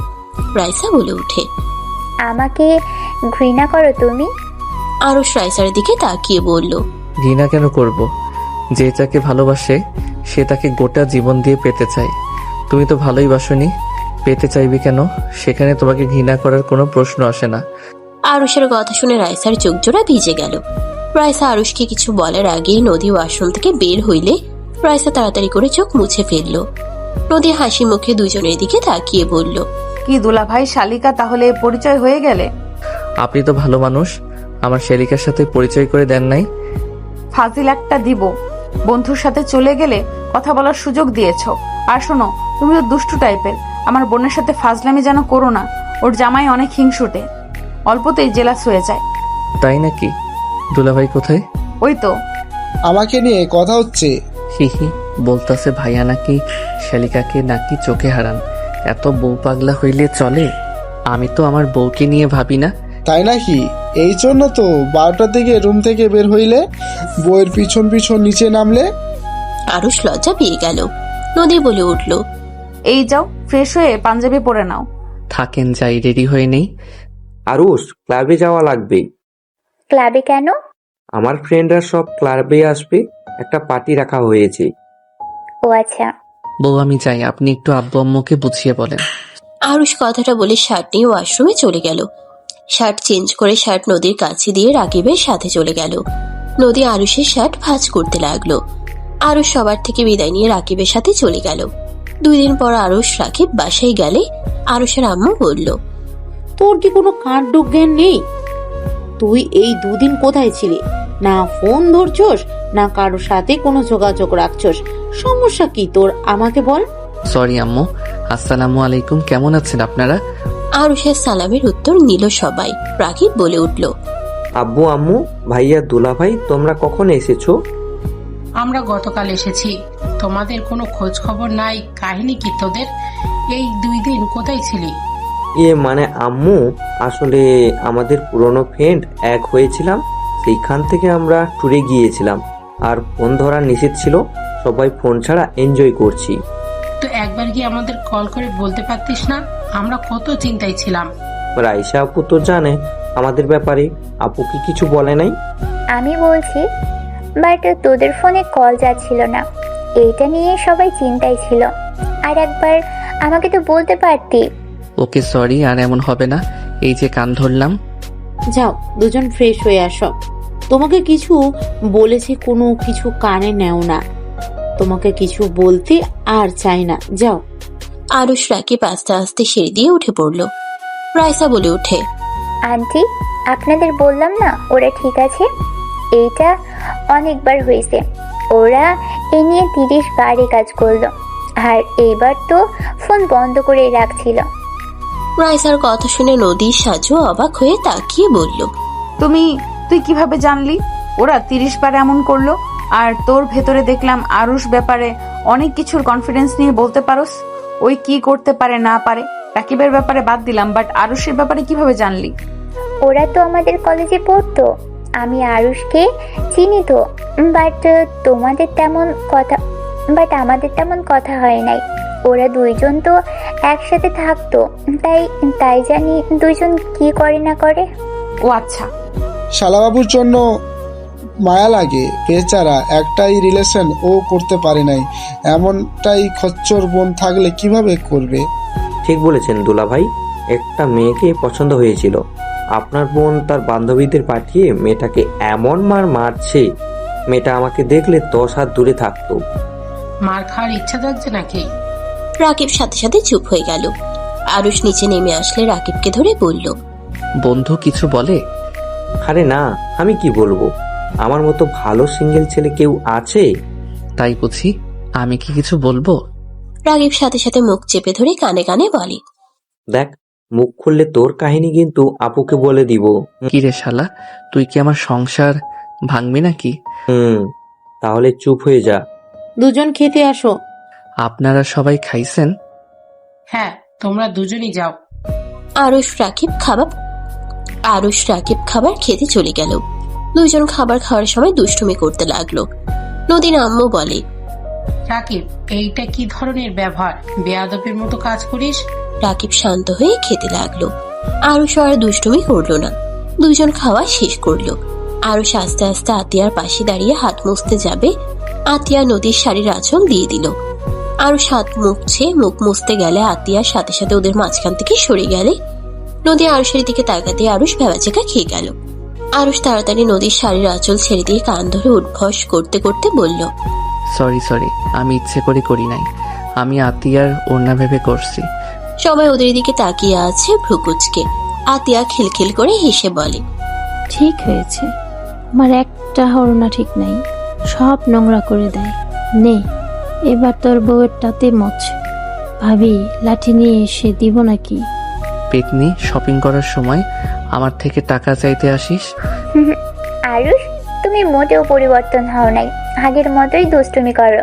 রাইসা বলে ওঠে, আমাকে ঘৃণা করো তুমি? আরুষ রাইসার দিকে তাকিয়ে বলল, ঘৃণা কেন করব? যে যাকে ভালোবাসে সে তাকে গোটা জীবন দিয়ে পেতে চায়। তুমি তো ভালোই বাসনি, পেতে চাইবি কেন? সেখানে তোমাকে ঘৃণা করার কোনো প্রশ্ন আসে না। আরুষের কথা শুনে রাইসার চোখ জোড়া ভিজে গেল। রাইসা আরুষকে কিছু বলার আগেই নদী ওয়াশরুম থেকে বের হইলে রাইসা তাড়াতাড়ি করে চোখ মুছে ফেলল। নদী হাসি মুখে দুজনের দিকে তাকিয়ে বলল, কি দুলাভাই শালিকা, তাহলে পরিচয় হয়ে গেলে? আপনি তো ভালো মানুষ, আমার শেলিকার সাথে পরিচয় করে দেন নাই। ফাজিল একটা দিব, বন্ধুর সাথে চলে গেলে কথা বলার সুযোগ দিয়েছ। আর শোনো, তুমি তো দুষ্টু টাইপের, আমার বোনের সাথে ফাজলামি যেন করো না। ওর জামাই অনেক হিংসুটে, অল্পতেই জেলাস হয়ে যায়। তাই নাকি? দুলাভাই কোথায়? ওই তো। আমাকে নিয়ে কথা হচ্ছে। হিহি, বলতাছে ভাইয়া নাকি শালিকাকে নাকি চোখে হারান। এত বউ পাগলা হইলে চলে? আমি তো আমার বউকে নিয়ে ভাবি না। তাই নাকি? এই জন্য তো 12টার দিকে রুম থেকে বের হইলে, বইয়ের পিছন পিছন নিচে নামলে। আরুষ লজ্জা পেয়ে গেল। নদী বলে উঠল, এই যাও, ফ্রেশ হয়ে পাঞ্জাবি পরে নাও। থাকেন, যাই, রেডি হয়ে নেই। আরুষ, ক্লাবে যাওয়া লাগবে। ক্লাবে কেন? আমার ফ্রেন্ডরা সব ক্লাবে আসবে, একটা পার্টি রাখা হয়েছে। ও আচ্ছা। বউ আমি যাই, আপনি একটু আব্বু আম্মুকে বুঝিয়ে বলেন। আরুষ কথাটা বলে শার্ট নিয়ে ওয়াশরুমে চলে গেল। শার্ট চেঞ্জ করে শার্ট নদীর কাছে দিয়ে রাকিবের সাথে চলে গেল। নদী আরুষের শার্ট ভাঁজ করতে লাগলো। আরুষ সবার থেকে বিদায় নিয়ে রাকিবের সাথে চলে গেল। 2 দিন পর আরুষ রাকিব বাসায় গেলে আরুষের আম্মু বলল, তোর কি কোনো কাণ্ড জ্ঞান নেই? তুই এই 2 দিন কোথায় ছিলি? না ফোন ধরছস, না কারোর সাথে কোনো যোগাযোগ রাখছস। সমস্যা কি তোর, আমাকে বল। সরি আম্মু। আসসালামু আলাইকুম, কেমন আছেন আপনারা? আরুষের সালামের উত্তর নিল সবাই। রাকিব বলে উঠল, আব্বু আম্মু, ভাইয়া দুলা ভাই, তোমরা কখন এসেছো? আমরা গতকাল এসেছি। তোমাদের কোনো খোঁজ খবর নাই। কাহিনী কি তোদের? এই 2 দিন কোথায় ছিলি? মানে আম্মু, আসলে আমাদের পুরনো ফ্রেন্ড এক হয়েছিলাম, সেইখান থেকে আমরা ট্যুরে গিয়েছিলাম। আর ফোন ধরা নিষেধ ছিল, সবাই ফোন ছাড়া এনজয় করছি। তো একবার গিয়ে আমাদের কল করে বলতে পারতিস না? আমরা কত চিন্তায় ছিলাম। রাইসা আপু তো জানে আমাদের ব্যাপারে। আপু কি কিছু বলে নাই? আমি বলছি, বাট তোদের ফোনে কল যাচ্ছিল না, এইটা নিয়ে সবাই চিন্তায় ছিল। আর একবার আমাকে তো বলতে পারতি। ওকে সরি, আর এমন হবে না। এই যে কান ধরলাম। যাও, দুজন ফ্রেশ হয়ে আসো। তোমাকে কিছু বলেছে, কোনো কিছু কানে নেও না। তোমাকে কিছু বলতে আর চাই না, যাও। আরুষ রাকিব আস্তে আস্তে সিঁড়ি দিয়ে উঠে পড়ল। রাইসা বলে ওঠে, আন্টি, আপনাদের বললাম না ওরা ঠিক আছে? এইটা অনেকবার হয়েছে। ওরা এ নিয়ে 30 বারে কাজ করলো, আর এইবার তো ফোন বন্ধ করে রাখছিল। রাইসার কথা শুনে নদীর সাজু অবাক হয়ে তাকিয়ে বলল, তুই কিভাবে জানলি ওরা 30 বার এমন করলো? আর তোর ভেতরে দেখলাম আরুষ ব্যাপারে অনেক কিছুর কনফিডেন্স নিয়ে বলতে পারোস। ওই কি করতে পারে না পারে, রাকিবের ব্যাপারে বাদ দিলাম, বাট আরুষের ব্যাপারে কিভাবে জানলি? ওরা তো আমাদের কলেজে পড়তো, আমি আরুষকে চিনি তো। বাট আমাদের তেমন কথা হয় নাই। ওরা 2 জন তো একসাথে থাকতো, তাই জানি 2 জন কি করে না করে। ও আচ্ছা। শালাবাবুর জন্য মায়া লাগে, বেচারা। একটাই রিলেশন ও করতে পারে নাই, এমনটাই খচ্চর বোন থাকলে কিভাবে করবে? ঠিক বলেছেন দুলা ভাই, একটা মেয়েকে পছন্দ হয়েছিল। আপনার বোন তার বান্ধবীদের পাঠিয়ে মেয়েটাকে এমন মারছে, মেয়েটা আমাকে দেখলে 10 হাত দূরে থাকতো। মার খাওয়ার ইচ্ছা থাকছে নাকি? রাকিব সাথে সাথে চুপ হয়ে গেল। আরুষ নিচে নেমে আসলে রাকিবকে ধরে বলল, বন্ধু কিছু বলে? আরে না, আমি কি বলবো, আমার মতো ভালো সিঙ্গেল ছেলে কেউ আছে? তাই বুঝি, আমি কি কিছু বলবো? রাকিব সাথে সাথে মুখ চেপে ধরে কানে কানে বলে, দেখ, মুখ খুললে তোর কাহিনী কিন্তু আপুকে বলে দিব। কি রে শালা, তুই কি আমার সংসার ভাঙবি নাকি? তাহলে চুপ হয়ে যা। দুজন খেতে আসো। আপনারা সবাই খাইছেন? হ্যাঁ, তোমরা দুজনই যাও। আরুষ রাকিব খাবার খেতে চলে গেল। 2 জন খাবার খাওয়ার সময় দুষ্টুমি করতে লাগলো। নদীর আম্মু বলে, রাকিব, এইটা কি ধরনের ব্যবহার? বেয়াদবের মতো কাজ করিস। রাকিব শান্ত হয়ে খেতে লাগলো। আরুষ আর দুষ্টুমি করলো না। 2 জন খাওয়া শেষ করলো। আরুষ আস্তে আস্তে আতিয়ার পাশে দাঁড়িয়ে হাত মুছতে যাবে, আতিয়া নদীর শাড়ির আঁচল দিয়ে দিল। আরুষ হাত মুখ মুছতে গেলে আতিয়ার সাথে সাথে ওদের মাঝখান থেকে সরে গেলে নদী আরুষের দিকে তাকাতে আরুষ ভেবাচেকা খেয়ে গেল। আরুষ তাড়াতাড়ি নদীর শাড়ির আঁচল ছেড়ে দিয়ে কান ধরে উদ্ভস করতে করতে বলল, সরি, আমি ইচ্ছে করে করি নাই, আমি আতিয়ার ওড়না ভেবে করছি। সবাই ওদের দিকে তাকিয়ে আছে ভ্রুকুচকে। আতিয়া খিলখিল করে হেসে বলে, ঠিক হয়েছে, আমার একটা হরনা ঠিক নাই, সব নোংরা করে দেয়। নে, এবার তোর বউয়েরটাতে মচ। ভাবি, লাঠি নিয়ে এসে দিব নাকি? পেতনি, শপিং করার সময় আমার থেকে টাকা চাইতে আসিস? আরুষ, তুমি মোটেও পরিবর্তন হও নাই, আগের মতোই দুষ্টুমি করো।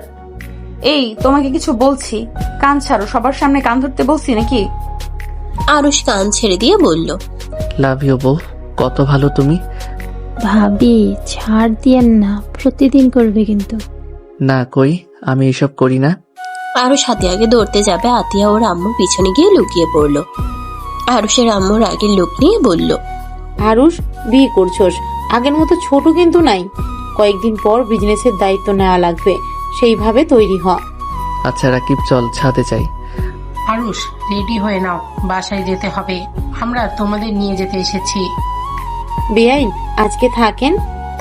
এই তোমাকে কিছু বলছি, কান ছাড়ো। সবার সামনে কান ধরতে বলছি নাকি? আরুষ কান ছেড়ে দিয়ে বলল। লাভ ইউ বউ, কত ভালো তুমি। ভাবি ছাড় দিয়েন না, প্রতিদিন করবে কিন্তু। না কই, আমি এসব করি না। আরুষ আগে দৌড়তে যাবে, আতিয়া ওর আম্মুর পিছনে গিয়ে লুকিয়ে পড়লো। আরুষের আম্মুর আগের লোক নিয়ে বলল। আরুষ, বিয়ে করছোস, আগের মতো ছোট কিন্তু নাই। কয়েকদিন পর বিজনেসের দায়িত্ব নেওয়া লাগবে, সেইভাবে তৈরি হ। আচ্ছা রাকিব, চল ছাদে যাই। আরুষ, রেডি হয়ে নাও, বাসায় যেতে হবে। আমরা তোমাদের নিয়ে যেতে এসেছি। বেআইন, আজকে থাকেন।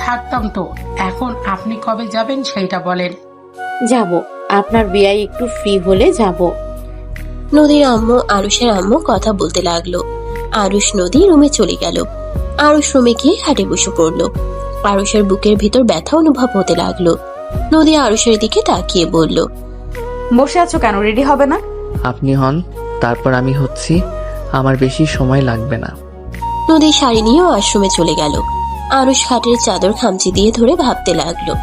থাকতাম তো, এখন আপনি কবে যাবেন সেইটা বলেন। যাব, আপনার বেআই একটু ফ্রি হলে যাব। নদীর আম্মু আরুষের আম্মু কথা বলতে লাগলো। আরুষ নদী রুমে চলে গেল। আরুষ রুমে গিয়ে খাটে বসে পড়লো। আরুষের বুকের ভিতর ব্যথা অনুভব হতে লাগলো। নদী আরুষের দিকে তাকিয়ে বলল। বসে আছো কেন? রেডি হবে না? আপনি হন, তারপর আমি হচ্ছি। আমার বেশি সময় লাগবে না। নদী শাড়ি নিয়ে ওয়াশরুমে চলে গেল। আরুষ খাটের চাদর খামচি দিয়ে ধরে ভাবতে লাগলো।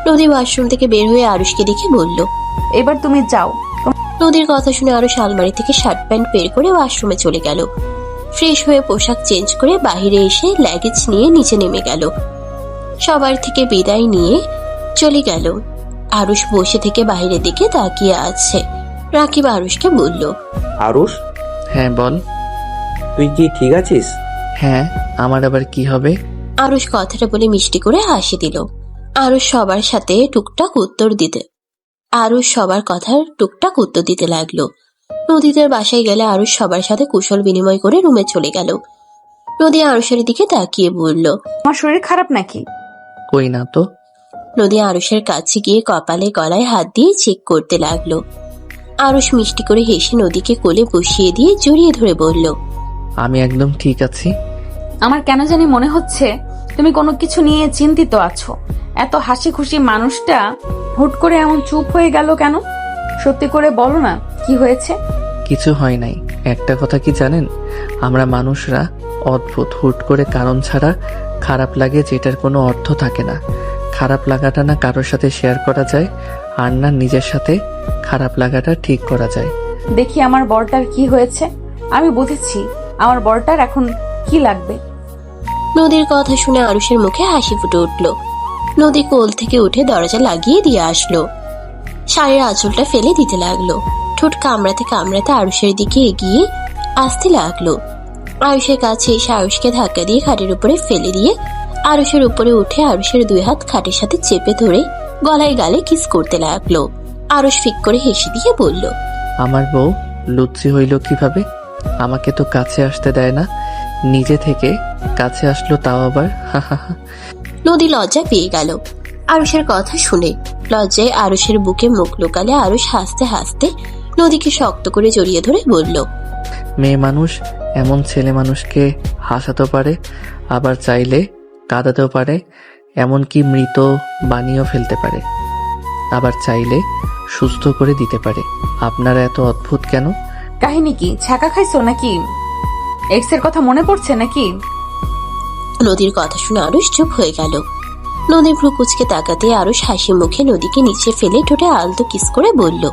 নদী ওয়াশরুম থেকে বের হয়ে আরুষকে দেখে বলল। এবার তুমি যাও। নদীর কথা শুনে আরুষ আলমারি থেকে শার্ট প্যান্ট বের করে ওয়াশরুমে চলে গেল। ফ্রেশ হয়ে পোশাক চেঞ্জ করে বাইরে এসে লাগেজ নিয়ে নিচে নেমে গেল। সবার থেকে বিদায় নিয়ে চলে গেল। আরুষ বসে থেকে বাইরের দিকে তাকিয়ে আছে। রাকিব আরুষকে বলল। আরুষ, হ্যাঁ বল। তুই কি ঠিক আছিস? হ্যাঁ, আমার আবার কি হবে? আরুষ কথাটা বলে মিষ্টি করে হাসি দিল। আরুষ সবার কথার টুকটাক উত্তর দিতে লাগলো। নদীদের বাসায় গেলে আরুষ সবার সাথে কুশল বিনিময় করে রুমে চলে গেল। নদী আরুষের দিকে তাকিয়ে বলল। তোমার শরীর খারাপ নাকি? কই না তো। নদী আরুষের কাছে গিয়ে কপালে গলায় হাত দিয়ে চেক করতে লাগলো। আরুষ মিষ্টি করে হেসে নদীকে কোলে বসিয়ে দিয়ে জড়িয়ে ধরে বলল। আমি একদম ঠিক আছি। আমার কেন জানি মনে হচ্ছে তুমি কোনো কিছু নিয়ে চিন্তিত আছো। এত হাসি খুশি মানুষটা হুট করে এমন চুপ হয়ে গেল কেন? সত্যি করে বলো না, কি হয়েছে? কিছু হয় নাই। একটা কথা কি জানেন, আমরা মানুষরা অদ্ভুত, হুট করে কারণ ছাড়া খারাপ লাগে, যেটার কোনো অর্থ থাকে না। খারাপ লাগাটা না কারোর সাথে শেয়ার করা যায়, আর না নিজের সাথে খারাপ লাগাটা ঠিক করা যায়। দেখি আমার বরটার কি হয়েছে। আমি বুঝেছি আমার বরটার এখন কি লাগবে। নদীর কথা শুনে আরুষের মুখে হাসি ফুটে উঠল। নদী কোল থেকে উঠে দরজা লাগিয়ে দিয়ে আসলো। শাড়ির আঁচলটা ফেলে দিতে লাগলো। ঠোঁট কামড়াতে কামড়াতে আরুষের দিকে এগিয়ে আসতে লাগলো। আরুষের কাছে এসে আরুষকে ধাক্কা দিয়ে খাটের উপরে ফেলে দিয়ে আরুষের উপরে উঠে আরুষের দুই হাত খাটের সাথে চেপে ধরে গলায় গালে কিস করতে লাগলো। আরুষ ফিক করে হেসে দিয়ে বলল। আমার বউ লুচ্চি হইল কিভাবে? আমাকে তো কাছে আসতে দেয় না, নিজে থেকে কাছে আসলো, তাও আবার নদী লজ্জা পেয়ে গেল আরুষের কথা শুনে। লজ্জায় আরুষের বুকে মুখ লুকালে আরুষ হাসতে হাসতে নদীকে শক্ত করে জড়িয়ে ধরে বলল। মেয়ে মানুষ এমন ছেলে মানুষকে হাসাতেও পারে, আবার চাইলে কাঁদাতেও পারে, এমনকি মৃত বানিয়েও ফেলতে পারে, আবার চাইলে সুস্থ করে দিতে পারে। আপনারা এত অদ্ভুত কেন? কাহিনী কি? ছাকা খাইছো নাকি? এক্স এর কথা মনে পড়ছে নাকি? নদীর কথা শুনে আরুষ চুপ হয়ে গেল। নদীর ভ্রু কুচকে তাকাতে আরুষ হাসি মুখে নদীকে নিচে ফেলে ঠোঁটে আলতো কিস করে বলল।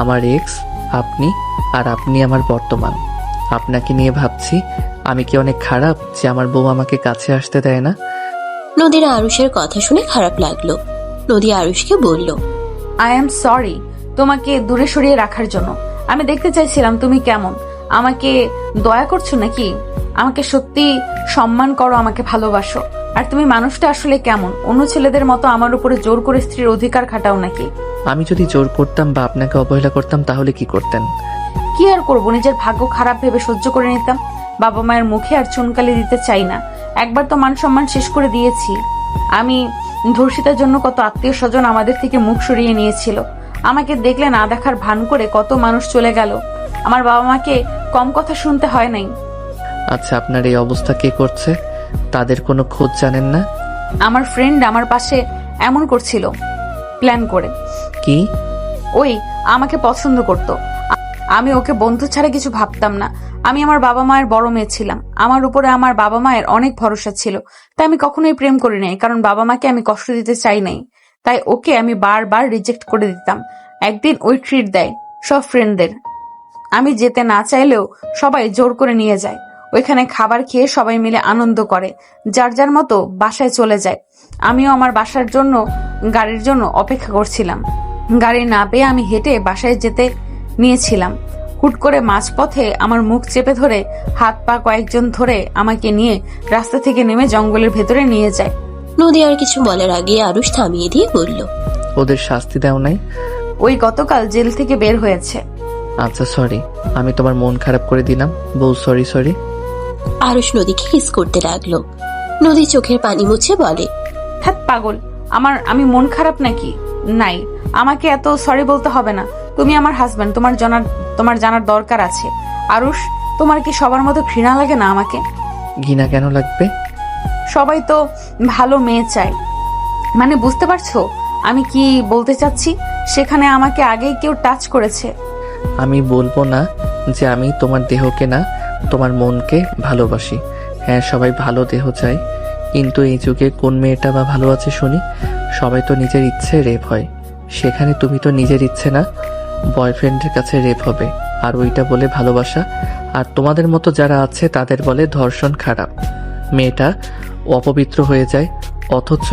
আমার এক্স আপনি, আর আপনি আমার বর্তমান। আপনাকে নিয়ে ভাবছি আমি কি অনেক খারাপ যে আমার বউ আমাকে কাছে আসতে দেয় না? নদীর আরুষের কথা শুনে খারাপ লাগলো। নদী আরুষকে বলল। আই এম সরি তোমাকে দূরে সরিয়ে রাখার জন্য। আমি দেখতে চাইছিলাম তুমি কেমন। আমাকে দয়া করছো নাকি? আমাকে সত্যি সম্মান করো, আমাকে ভালোবাসো। আর তুমি মানুষটা আসলে কেমন? অন্য ছেলেদের মতো আমার উপরে জোর করে স্ত্রীর অধিকার খাটাও নাকি? আমি যদি জোর করতাম বা আপনাকে অবহেলা করতাম তাহলে কি করতেন? কি আর করবো, নিজের ভাগ্য খারাপ ভেবে সহ্য করে নিতাম। বাবা মায়ের মুখে আর চুনকালি দিতে চাই না। একবার তো মান সম্মান শেষ করে দিয়েছি। আমি ধর্ষিতার জন্য কত আত্মীয় স্বজন আমাদের থেকে মুখ সরিয়ে নিয়েছিল। আমাকে দেখলে না দেখার ভান করে কত মানুষ চলে গেল। আমার বাবা মাকে কম কথা শুনতে হয় নাই। আচ্ছা, আপনার এই অবস্থা কে করছে? তাদের কোনো খোঁজ জানেন না? আমার ফ্রেন্ড আমার পাশে এমন করছিল প্ল্যান করে। কি? ওই আমাকে পছন্দ করত। আমি ওকে বন্ধু ছাড়া কিছু ভাবতাম না। আমি আমার বাবা মায়ের বড় মেয়ে ছিলাম। আমার উপরে আমার বাবা মায়ের অনেক ভরসা ছিল। তাই আমি কখনোই প্রেম করি নাই, কারণ বাবা মাকে আমি কষ্ট দিতে চাই নাই। তাই ওকে আমি বারবার রিজেক্ট করে দিতাম। একদিন ওই ট্রিট দেয় সব ফ্রেন্ডদের। আমি যেতে না চাইলেও সবাই জোর করে নিয়ে যায়। ওইখানে খাবার খেয়ে সবাই মিলে আনন্দ করে, যার যার মতো বাসায় চলে যায়। আমিও আমার বাসার জন্য গাড়ির জন্য অপেক্ষা করছিলাম। গাড়ি না পেয়ে আমি হেঁটে বাসায় যেতে নিয়েছিলাম। হুট করে মাঝপথে আমার মুখ চেপে ধরে হাত পা কয়েকজন ধরে আমাকে নিয়ে রাস্তা থেকে নেমে জঙ্গলের ভেতরে নিয়ে যায়। নদী আর কিছু বলার আগে আরুষ থামিয়ে দিয়ে বলল, ওদের শাস্তি দাও নাই? ওই গতকাল জেল থেকে বের হয়েছে। আচ্ছা সরি, আমি তোমার মন খারাপ করে দিলাম বউ, সরি সরি। আরুষ নদীকে কিস করতে লাগলো। নদী চোখের পানি মুছে বলে, হ্যাঁ পাগল, আমি মন খারাপ নাকি? নাই, আমাকে এত সরি বলতে হবে না। তুমি আমার হাজবেন্ড, তোমার জানার দরকার আছে। আরুষ, তোমার কি সবার মতো ঘৃণা লাগে না আমাকে? ঘৃণা কেন লাগবে? সবাই তো ভালো মেয়ে চায়। মানে বুঝতে পারছো আমি কি বলতে চাচ্ছি? সেখানে আমাকে আগেই কেউ টাচ করেছে। আমি বলবো না যে আমি তোমার দেহকে না, তোমার মনকে ভালোবাসি। হ্যাঁ, সবাই ভালো দেহ চায়, কিন্তু এই যুগে কোন মেয়েটা বা ভালো আছে শুনি? সবাই তো নিজের ইচ্ছে রেপ হয়। সেখানে তুমি তো নিজের ইচ্ছে না, বয়ফ্রেন্ডের কাছে রেপ হবে, আর ওইটা বলে ভালোবাসা। আর তোমাদের মতো যারা আছে তাদের বলে ধর্ষণ খারাপ। মেয়েটা অপবিত্র হয়ে যায়। অথচ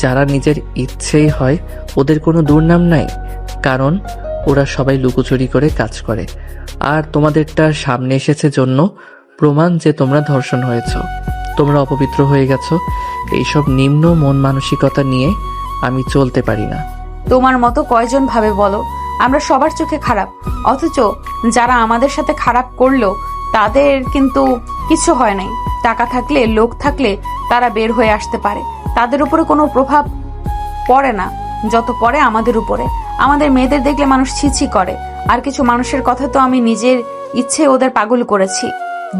যারা নিজের ইচ্ছেই হয় ওদের কোনো দুর্নাম নাই, কারণ ওরা সবাই লুকোচুরি করে কাজ করে। আর তোমাদেরটা সামনে এসেছে জন্য প্রমাণ যে তোমরা ধর্ষণ হয়েছ, তোমরা অপবিত্র হয়ে গেছো। এইসব নিম্ন মন মানসিকতা নিয়ে আমি চলতে পারি না। তোমার মতো কয়জন ভাবে বলো আমরা সবার চোখে খারাপ? অথচ যারা আমাদের সাথে খারাপ করলো তাদের কিন্তু কিছু হয় নাই। টাকা থাকলে, লোক থাকলে তারা বের হয়ে আসতে পারে। তাদের উপরে কোনো প্রভাব পড়ে না যত পড়ে আমাদের উপরে। আমাদের মেয়েদের দেখলে মানুষ ছিছি করে। আর কিছু মানুষের কথা তো আমি নিজের ইচ্ছে ওদের পাগল করেছি।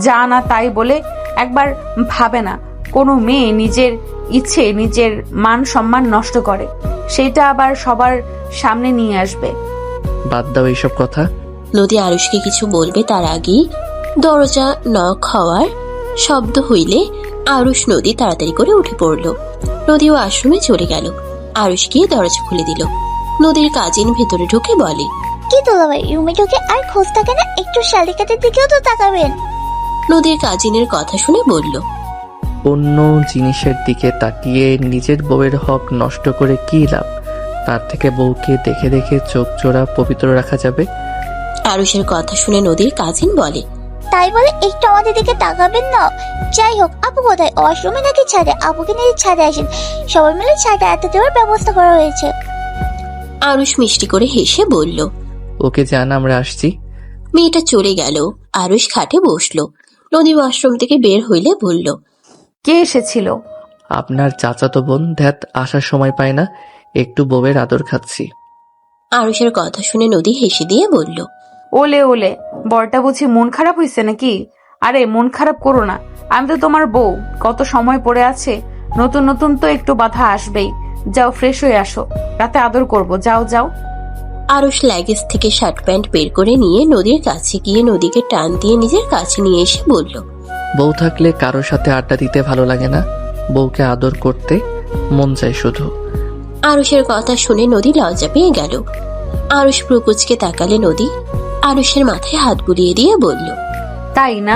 যা না তাই বলে একবার ভাবে না। কোনো মেয়ে নিজের ইচ্ছে নিজের মান সম্মান নষ্ট করে, সেটা আবার সবার সামনে নিয়ে আসবে। বাদ দাও এইসব কথা। নদী আরুষকে কিছু বলবে তার আগেই দরজা নক হওয়ার শব্দ হইলে আরুষ নদী তাড়াতাড়ি করে উঠে পড়ল। নদীও আশ্রমে চলে গেল। আরুষ গিয়ে দরজা খুলে দিল। নদীর কাজিন ভেতরে ঢুকে বলে, কি দুলাভাই, রুমে ঢুকে আর খোঁজ থাকে না? একটু শালিকাটের দিকেও তো তাকাবেন। নদীর কাজিনের কথা শুনে বলল, অন্য জিনিসের দিকে তাকিয়ে নিজের বউয়ের হক নষ্ট করে কি লাভ? তার থেকে বউকে দেখে দেখে চোখ জোড়া পবিত্র রাখা যাবে। আরুষের কথা শুনে নদীর কাজিন বলে, তাই বলে একটু আমাদের দিকে তাকাবেন না? যাই হোক, আপু কোথায়? ওয়াশরুমে নাকি ছাদে? আপুকে নিয়ে ছাদে আসেন, সবাই মিলে ছাদে আড্ডা দেওয়ার ব্যবস্থা করা হয়েছে। আরুষ মিষ্টি করে হেসে বলল, ওকে জান, আমরা আসছি। মেয়েটা চলে গেল। আরুষ খাটে বসলো। নদী ওয়াশরুম থেকে বের হইলে বলল, কে এসেছিল? আপনার চাচাতো বোন। ধ্যাত, আসার সময় পায় না, একটু বউয়ের আদর খাচ্ছি। আরুষের কথা শুনে নদী হেসে দিয়ে বলল, ওলে ওলে, বরটা বুঝি মন খারাপ হয়েছে নাকি? আরে মন খারাপ করো না, আমি তো তোমার বউ। কত সময় পড়ে আছে, নতুন নতুন তো একটু বাধা আসবেই। যাও ফ্রেশ হয়ে আসো, রাতে আদর করব। যাও যাও। আরুষ লাগেজ থেকে শার্ট প্যান্ট বের করে নিয়ে নদীর কাছে গিয়ে নদীকে টান দিয়ে নিজের কাছে নিয়ে এসে বলল, বউ থাকলে কারোর সাথে আড্ডা দিতে ভালো লাগে না, বউকে আদর করতে মন চায় শুধু। আরুষের কথা শুনে নদী লজ্জা পেয়ে গেল। আরুষ প্রকুচকে তাকালে নদী আরুষের মাথায় হাত বুলিয়ে দিয়ে বলল, তাই না?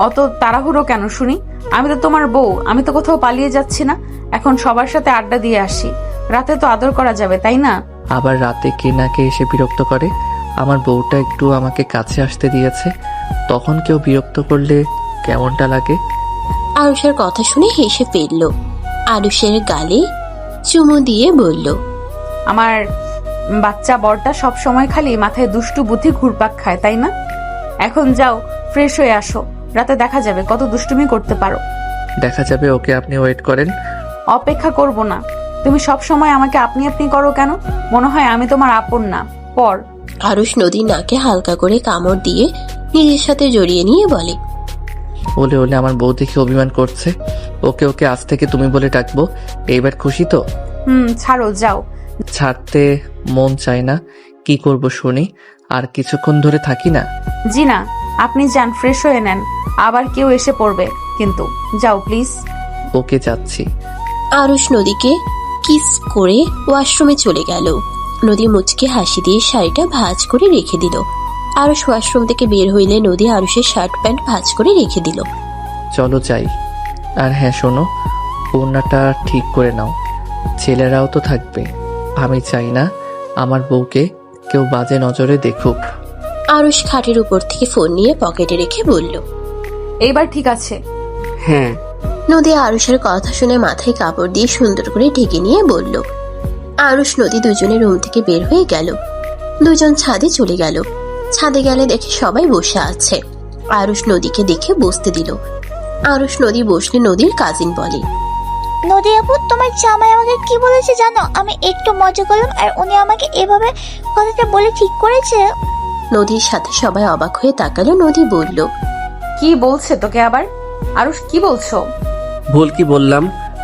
অত তাড়াহুড়ো কেন শুনি? আমি তো তোমার বউ, আমি তো কোথাও পালিয়ে যাচ্ছি না। এখন সবার সাথে আড্ডা দিয়ে আসি, রাতে তো আদর করা যাবে, তাই না? আবার রাতে কে না কে এসে বিরক্ত করে। আমার বউটা একটু আমাকে কাছে আসতে দিয়েছে, তখন কেউ বিরক্ত করলে কেমনটা লাগে? আরুষের কথা শুনে হেসে ফেলল। আরুষের গালে চুমু দিয়ে বলল, আমার বাচ্চা বরটা সব সময় খালি মাথায় দুষ্টু বুদ্ধি ঘুরপাক খায়, তাই না? এখন যাও ফ্রেশ হয়ে আসো, রাতে দেখা যাবে কত দুষ্টুমি করতে পারো। দেখা যাবে, ওকে আপনি ওয়েট করেন। অপেক্ষা করব না। তুমি সব সময় আমাকে আপনি আপনি করো কেন? মনে হয় আমি তোমার আপন না, পর। আরুষ নদীর নাকে হালকা করে কামড় দিয়ে নিজের সাথে জড়িয়ে নিয়ে বলে, ওলে ওলে, আমার বউ দেখে অভিমান করছে। ওকে ওকে আজ থেকে তুমি বলে ডাকবো। এইবার খুশি তো? ছাড়ো, যাও। ছাড়তে মন চায় না, কি করব শুনি। আর কিছুক্ষণ ধরে থাকি না? জি না, আপনি যান, ফ্রেশ হয়ে নেন, আবার কেউ এসে পড়বে কিন্তু। যাও প্লিজ। ওকে, যাচ্ছি। আরুষ নদীকে কিস করে ওয়াশরুমে চলে গেল। নদী মুচকে হাসি দিয়ে শাড়িটা ভাঁজ করে রেখে দিল। আরুষ ওয়াশরুম থেকে বের হইলে নদী আরুষের শার্ট প্যান্ট ভাঁজ করে রেখে দিল। চলো যাই। আর হ্যাঁ শোনো, ওড়নাটা ঠিক করে নাও, ছেলেরাও তো থাকবে। আমি চাই না আমার বউকে কেউ বাজে নজরে দেখুক। আরুষ খাটের উপর থেকে ফোন নিয়ে পকেটে রেখে বলল, এইবার ঠিক আছে? হ্যাঁ। নদী আরুষের কথা শুনে মাথায় কাপড় দিয়ে সুন্দর করে ঢেকে নিয়ে বলল। আরুষ নদী দুজনে রুম থেকে বের হয়ে গেল। দুজন ছাদে চলে গেল। ছাদে গেলে দেখে সবাই বসে আছে। আরুষ নদীকে দেখে বসতে দিল। আরুষ নদী বসলে নদীর কাজিন বলে, নদী আপু, তোমার জামাই আমাকে কি বলেছে জানো? আমি একটু মজা করলাম আর উনি আমাকে এভাবে কথাটা বলে ঠিক করেছে। নদীর সাথে সবাই অবাক হয়ে তাকালো। নদী বলল, কি বলছে তোকে আবার? আরুষ, কি বলছো? ভুল কি বললাম?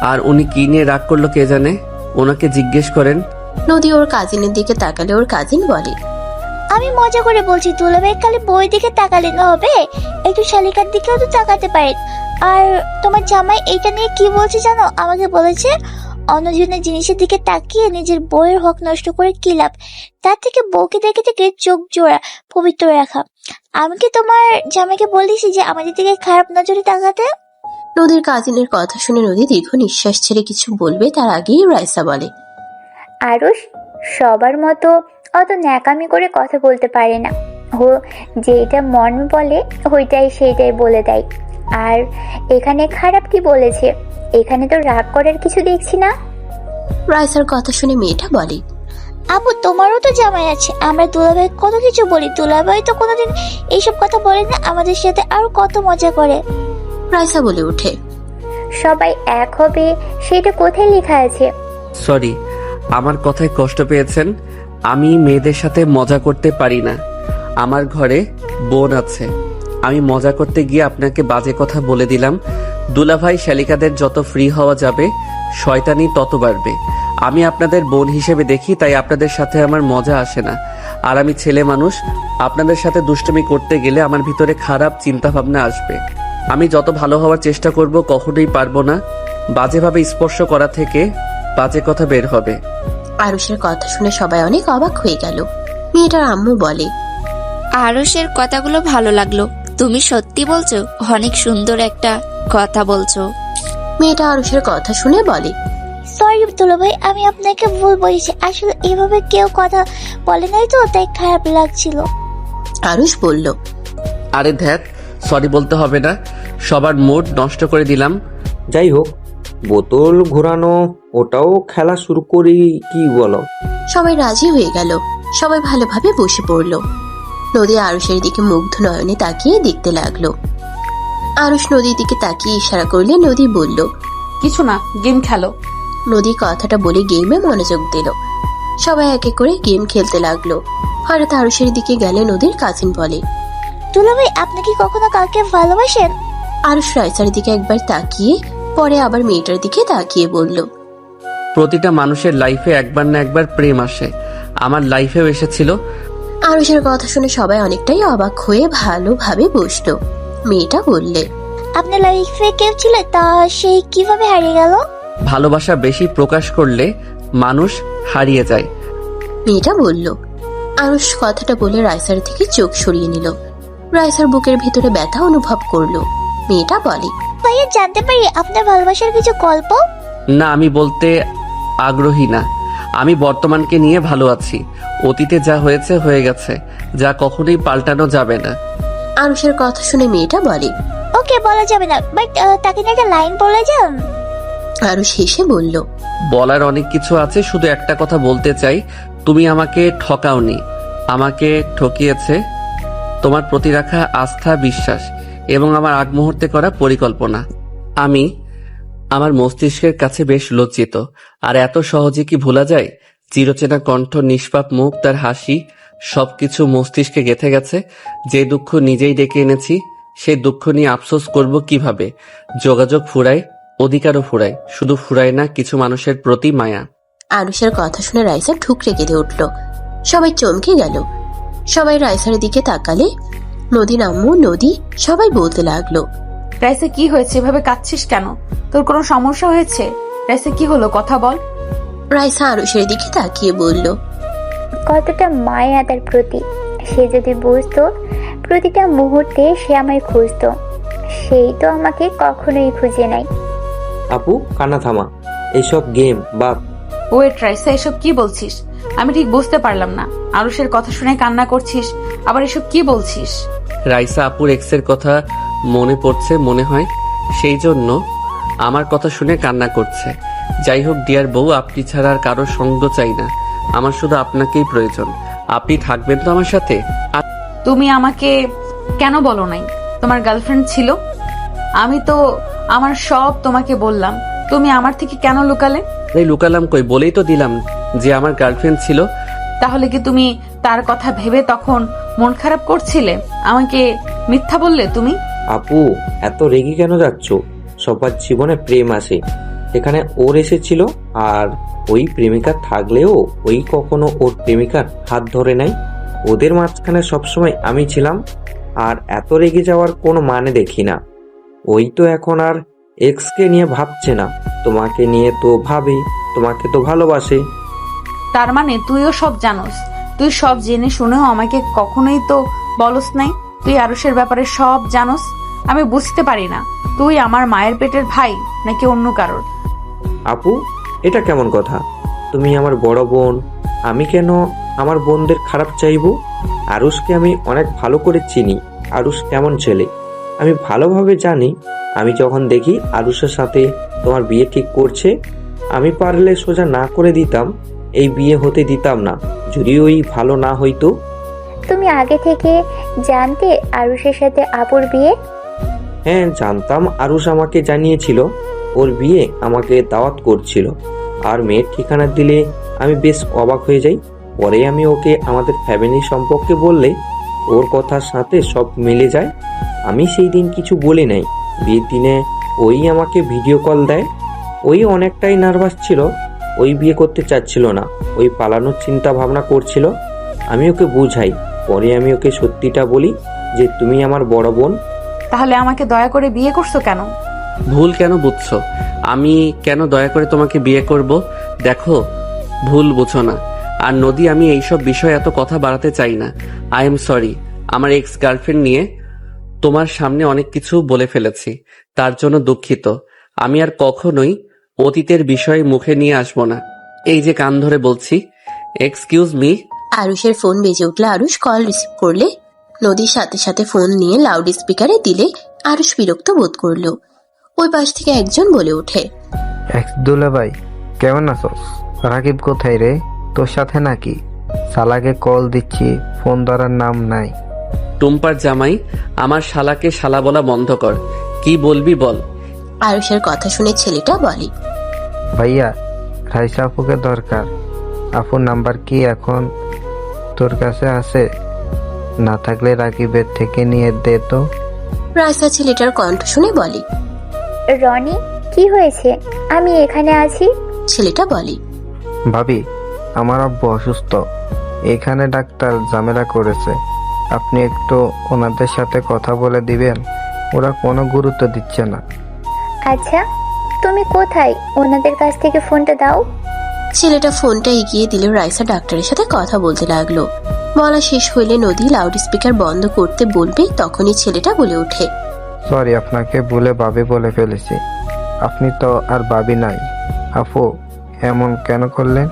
আর উনি কি নিয়ে রাগ করলো কে জানে, ওনাকে জিজ্ঞেস করেন। নদী ওর কাজিনের দিকে তাকালে ওর কাজিন বলে, আমি মজা করে বলছি, দুলাভাই খালি বইয়ের দিকে তাকালে না হবে, একটু শালিকার দিকেও তো তাকাতে পারেন। আর তোমার জামাই এইটা নিয়ে কি বলছে জানো? আমাকে বলেছে অন্যজনের জিনিসের দিকে তাকিয়ে নিজের বইয়ের হক নষ্ট করে কি লাভ, তার থেকে বউকে দেখে থেকে চোখ জোড়া পবিত্র রাখা। আমি কি তোমার জামাইকে বলেছি যে আমাদের দিকে খারাপ নজরে তাকাতে? নদীর কাজিনের কথা শুনে নদী দীর্ঘ নিঃশ্বাস ছেড়ে কিছু বলবে তার আগেই রাইসা বলে, আরুষ সবার মতো অত ন্যাকামি করে কথা বলতে পারে না। ও যেটা মন বলে ওইটাই সেইটাই বলে দেয়। আর এখানে খারাপ কি বলেছে? এখানে তো রাগ করার কিছু দেখছি না। রাইসার কথা শুনে মেয়েটা বলে, আপু, তোমারও তো জামাই আছে, আমরা দুলাভাই কত কিছু বলি, দুলাভাই তো কোনোদিন এইসব কথা বলে না, আমাদের সাথে আরো কত মজা করে। রাইসা বলে ওঠে, সবাই এক হবে সেটা কোথায় লেখা আছে? সরি, আমার কথায় কষ্ট পেয়েছেন। আমি মেয়েদের সাথে মজা করতে পারি না। আমার ঘরে বোন আছে। আমি মজা করতে গিয়ে আপনাকে বাজে কথা বলে দিলাম। দুলাভাই শালিকাদের যত ফ্রি হওয়া যাবে শয়তানি তত বাড়বে। আমি আপনাদের বোন হিসেবে দেখি, তাই আপনাদের সাথে আমার মজা আসে না। আর আমি ছেলে মানুষ, আপনাদের সাথে দুষ্টুমি করতে গেলে আমার ভিতরে খারাপ চিন্তা ভাবনা আসবে। আমি যত ভালো হওয়ার চেষ্টা করব কখনোই পারবো না। বাজেভাবে স্পর্শ করা থেকে বাজে কথা বের হবে। আরুষের কথা শুনে সবাই অনেক অবাক হয়ে গেল। মেয়েটার আম্মু বলে, আরুষের কথাগুলো ভালো লাগলো। তুমি সত্যি বলছো? অনেক সুন্দর একটা কথা বলছো। মেয়েটা আরুষের কথা শুনে বলে, সরি দুলাভাই, আমি আপনাকে ভুল বলেছি, আসলে এভাবে কেউ কথা বলে নাই তো, তাই খারাপ লাগছিল। আরুষ বলল, আরে ধ্যাত, সরি বলতে হবে না, সবার মুড নষ্ট করে দিলাম। যাই হোক, বোতল ঘোরানো ওটাও খেলা শুরু করি, কি বলো? সবাই রাজি হয়ে গেল। সবাই ভালোভাবে বসে পড়ল। নদী আরুষের দিকে মুগ্ধ নয়নে তাকিয়ে দেখতে লাগলো। আরুষ নদীর দিকে তাকিয়ে ইশারা করলে নদী বলল, কিছু না, গেম খেলো। নদী কথাটা বলে গেমে মনোযোগ দিল। সবাই একে করে গেম খেলতে লাগলো। হঠাৎ আরুষের দিকে গেলে নদীর কাজিন বলে, দুলাভাই, আপনি কি কখনো কাউকে ভালোবাসেন? আরুষ রাইসার দিকে একবার তাকিয়ে পরে আবার মেয়েটার দিকে তাকিয়ে বলল, প্রতিটা মানুষের লাইফে একবার না একবার প্রেম আসে। আমার লাইফেও এসেছিল। আরুষের কথা শুনে সবাই অনেকটাই অবাক হয়ে ভালোভাবে বসলো। মেয়েটা বললে, আপনার লাইফে কেউ ছিল, তা সেই কিভাবে হারিয়ে গেল? ভালোবাসা বেশি প্রকাশ করলে মানুষ হারিয়ে যায়। মেয়েটা বলল। আরুষ কথাটা বলে রাইসার থেকে চোখ সরিয়ে নিল। রাইসার বুকের ভিতরে ব্যথা অনুভব করলো। মেয়েটা বলে, ভাইয়া, জানতে পারি আপনার ভালোবাসার কিছু গল্প? না, আমি বলতে আগ্রহী না। আমি বর্তমানকে নিয়ে ভালো আছি। অতীতে যা হয়েছে হয়ে গেছে, যা কখনোই পাল্টানো যাবে না। আরুষের কথা শুনে মেয়েটা বলে, ওকে, বলা যাবে না, বাট তাকে নিয়ে একটা লাইন বলে যান। আরুষ হেসে বলল, বলার অনেক কিছু আছে, শুধু একটা কথা বলতে চাই। তুমি আমাকে ঠকাওনি, আমাকে ঠকিয়েছে তোমার প্রতি রাখা আস্থা, বিশ্বাস এবং আমার আগ মুহূর্তে করা পরিকল্পনা। আমি আমার মস্তিষ্কের কাছে বেশ লজ্জিত। আর এত সহজে কি ভোলা যায়? চিরচেনা কণ্ঠ, নিষ্পাপ মুখ, তার হাসি, সবকিছু মস্তিষ্কে গেঁথে গেছে। যে দুঃখ নিজেই ডেকে এনেছি, সেই দুঃখ নিয়ে আফসোস করব কিভাবে? যোগাযোগ ফুরায়, অধিকারও ফুরায়, শুধু ফুরায় না কিছু মানুষের প্রতি মায়া। আরুষের কথা শুনে রাইসা ঠুকরে কেঁদে উঠল। সবাই চমকে গেল। সবাই রাইসার দিকে তাকালে নদীর আম্মু, নদী সবাই বলতে লাগলো। রাইসা কি হয়েছে, এভাবে কাঁদছিস কেন? তোর কোনো সমস্যা হয়েছে? রাইসা কি হলো, কথা বল। রাইসা আরুষের দিকে তাকিয়ে বলল, কতটা মায়া তার প্রতি। সে যদি বুঝতো প্রতিটা মুহূর্তে সে আমায় খুঁজতো, সেই তো আমাকে কখনোই খুঁজে নাই। আপু কান্না থামা, এইসব গেম বা ওয়েট রাইসা, এসব কি বলছিস? আমি ঠিক বুঝতে পারলাম না। আরুষের কথা শুনে কান্না করছিস, আবার এসব কি বলছিস? রাইসা আপুর এক্সের কথা মনে পড়ছে মনে হয়, সেই জন্য আমার কথা শুনে কান্না করছে। যাই হোক ডিয়ার বউ, আপনি ছাড়া আর কারোর সঙ্গ চাই না, আমার শুধু আপনাকেই প্রয়োজন। আপনি থাকবেন তো আমার সাথে? তুমি আমাকে কেন বলো নাই তোমার গার্লফ্রেন্ড ছিল? আমি তো আমার সব তোমাকে বললাম, তুমি আমার থেকে কেন লুকালে? এই লুকালাম কই, বলেই তো দিলাম যে আমার গার্লফ্রেন্ড ছিল। তাহলে কি তুমি তার কথা ভেবে তখন মন খারাপ করছিলে? আমাকে মিথ্যা বললে তুমি? আপু এত রেগে কেন যাচ্ছ? সবার জীবনে প্রেম আসে, এখানে ওর এসেছিল। আর ওই প্রেমিকা থাকলেও ওই কখনো ওর প্রেমিকার হাত ধরে নাই। ওদের মাঝখানে সবসময় আমি ছিলাম। আর এত রেগে যাওয়ার কোনো মানে দেখি না। ওই তো এখন আর এক্সকে নিয়ে ভাবছে না, তোমাকে নিয়ে তো ভাবে, তোমাকে তো ভালোবাসে। তার মানে তুইও সব জানোস? তুই সব জেনে শুনেও আমাকে কখনোই তো বলস নাই তুই আরুষের ব্যাপারে সব জানোস? আমি বুঝতে পারি না, তুই আমার মায়ের পেটের ভাই নাকি অন্য কারোর? আপু এটা কেমন কথা? তুমি আমার বড় বোন, আমি কেন আমার বোনদের খারাপ চাইবো? আরুষকে আমি অনেক ভালো করে চিনি। আরুষ কেমন ছেলে আমি ভালোভাবে জানি। আমি যখন দেখি আরুষের সাথে তোমার বিয়ে ঠিক করছে, আমি পারলে সোজা না করে দিতাম, এই বিয়ে হতে দিতাম না, যদি ওই ভালো না হইতো। তুমি আগে থেকে জানতে আরুষের সাথে আপুর বিয়ে? হ্যাঁ জানতাম, আরুষ আমাকে জানিয়েছিল ওর বিয়ে আমাকে দাওয়াত করছিল। আর মেয়ের ঠিকানা দিলে আমি বেশ অবাক হয়ে যাই। পরে আমি ওকে আমাদের ফ্যামিলি সম্পর্কে বললে ওর কথার সাথে সব মিলে যায়। আমি সেই দিন কিছু বলি নাই। বিয়ের দিনে ওই আমাকে ভিডিও কল দেয়। ওই অনেকটাই নার্ভাস ছিল, ওই বিয়ে করতে চাচ্ছিল না, ওই পালানোর চিন্তা ভাবনা করছিল। আমি ওকে বুঝাই, পরে আমি ওকে সত্যিটা বলি যে তুমি আমার বড় বোন। তাহলে আমাকে দয়া করে বিয়ে করছো কেন? ভুল কেন বুঝছো? আমি কেন দয়া করে তোমাকে বিয়ে করব? দেখো ভুল বুঝো না। আর নদী, আমি এইসব বিষয়ে এত কথা বাড়াতে চাই না। আই এম সরি, আমার এক্স গার্লফ্রেন্ড নিয়ে তোমার সামনে অনেক কিছু বলে ফেলেছি, তার জন্য দুঃখিত। আমি আর কখনোই অতীতের বিষয়ে মুখে নিয়ে আসবো না। এই যে কান ধরে বলছি, এক্সকিউজ মি। আরুষের ফোন বেজে উঠলে আরুষ কল রিসিভ করলে নদীর সাথে সাথে ফোন নিয়ে লাউড স্পিকারে দিলে আরুষ বিরক্ত বোধ করলো। ওই পাশ থেকে একজন বলে ওঠে, এক্স দুলা ভাই কেমন আছোস? রাকিব কোথায় রে? তোর সাথে নাকি? শালাকে কল দিচ্ছি, ফোন ধরার নাম নাই। টুম্পার জামাই, আমার শালাকে শালা বলা বন্ধ কর। কি বলবি বল। আরুষের কথা শুনে ছেলেটা বলে, ভাইয়া রাইসা আপুকে দরকার। আপুর নাম্বার কি এখন তোর কাছে আছে? না থাকলে রাকিবের থেকে নিয়ে দে তো। রাইসা ছেলেটার কণ্ঠ শুনে বলে, রনি কি হয়েছে? আমি এখানে আছি। ছেলেটা বলে, ভাবি আমার আব্বু অসুস্থ, এখানে ডাক্তার ঝামেলা করেছে, আপনি একটু ওনাদের সাথে কথা বলে দিবেন? ওরা কোনো গুরুত্ব দিচ্ছে না। আচ্ছা তুমি কোথায়? ওনাদের কাছ থেকে ফোনটা দাও। ছেলেটা ফোনটা এগিয়ে দিল। রাইসা ডাক্তারের সাথে কথা বলতে লাগলো। বলা শেষ হইলে নদী লাউড স্পিকার বন্ধ করতে বলবে, তখনই ছেলেটা বলে ওঠে, সরি আপনাকে ভুলে ভাবি বলে ফেলেছি। আপনি তো আর ভাবি নাই। আপু এমন কেন করলেন?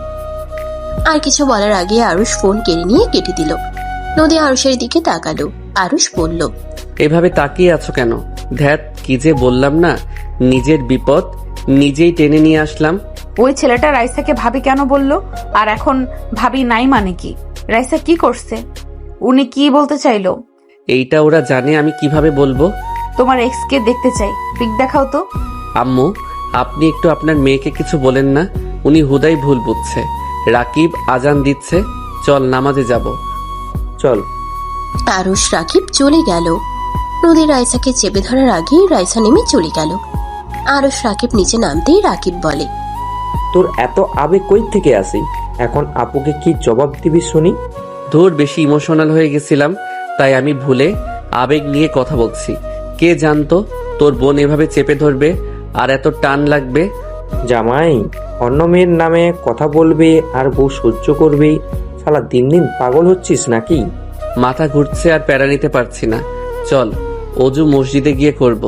আর কিছু বলার আগে আরুষ ফোন কেটে দিল। নদী আরুষের দিকে তাকালো। আরুষ বলল, এভাবে তাকিয়ে আছো কেন? ধ্যাত, কি যে বললাম না, নিজের বিপদ নিজেই টেনে নিয়ে আসলাম। ওই ছেলেটা রাইসাকে ভাবি কেন বললো? আর এখন ভাবি নাই মানে কি? রাইসা কি করছে? উনি কি বলতে চাইলো? এইটা ওরা জানে, আমি কিভাবে বলবো? তোমার এক্স কে দেখতে চাই, পিক দেখাও তো। আম্মু, আপনি একটু আপনার মেয়েকে কিছু বলেন না, উনি হুদাই ভুল বুঝছে। রাকিব আজান দিচ্ছে, চল নামাজে যাব। চল। আরুষ রাকিব চলে গেল। নদী রাইসাকে চেপে ধরার আগেই রাইসা নেমে চলে গেল। আরুষ রাকিব নিচে নামতেই রাকিব বলে, তোর এত আবেগ কই থেকে আসি? এখন আপুকে কি জবাব দিবি শুনি? ধুর, বেশি ইমোশনাল হয়ে গেছিলাম, তাই আমি ভুলে আবেগ নিয়ে কথা বলছি। কে জানতো তোর বোন এভাবে চেপে ধরবে আর এত টান লাগবে। জামাই, অন্য মেয়ের নামে কথা বলবে আর বউ সহ্য করবে। শালা দিন দিন পাগল হচ্ছিস নাকি? মাথা ঘুরছে আর প্যারা নিতে পারছি না। চল অজু মসজিদে গিয়ে করব।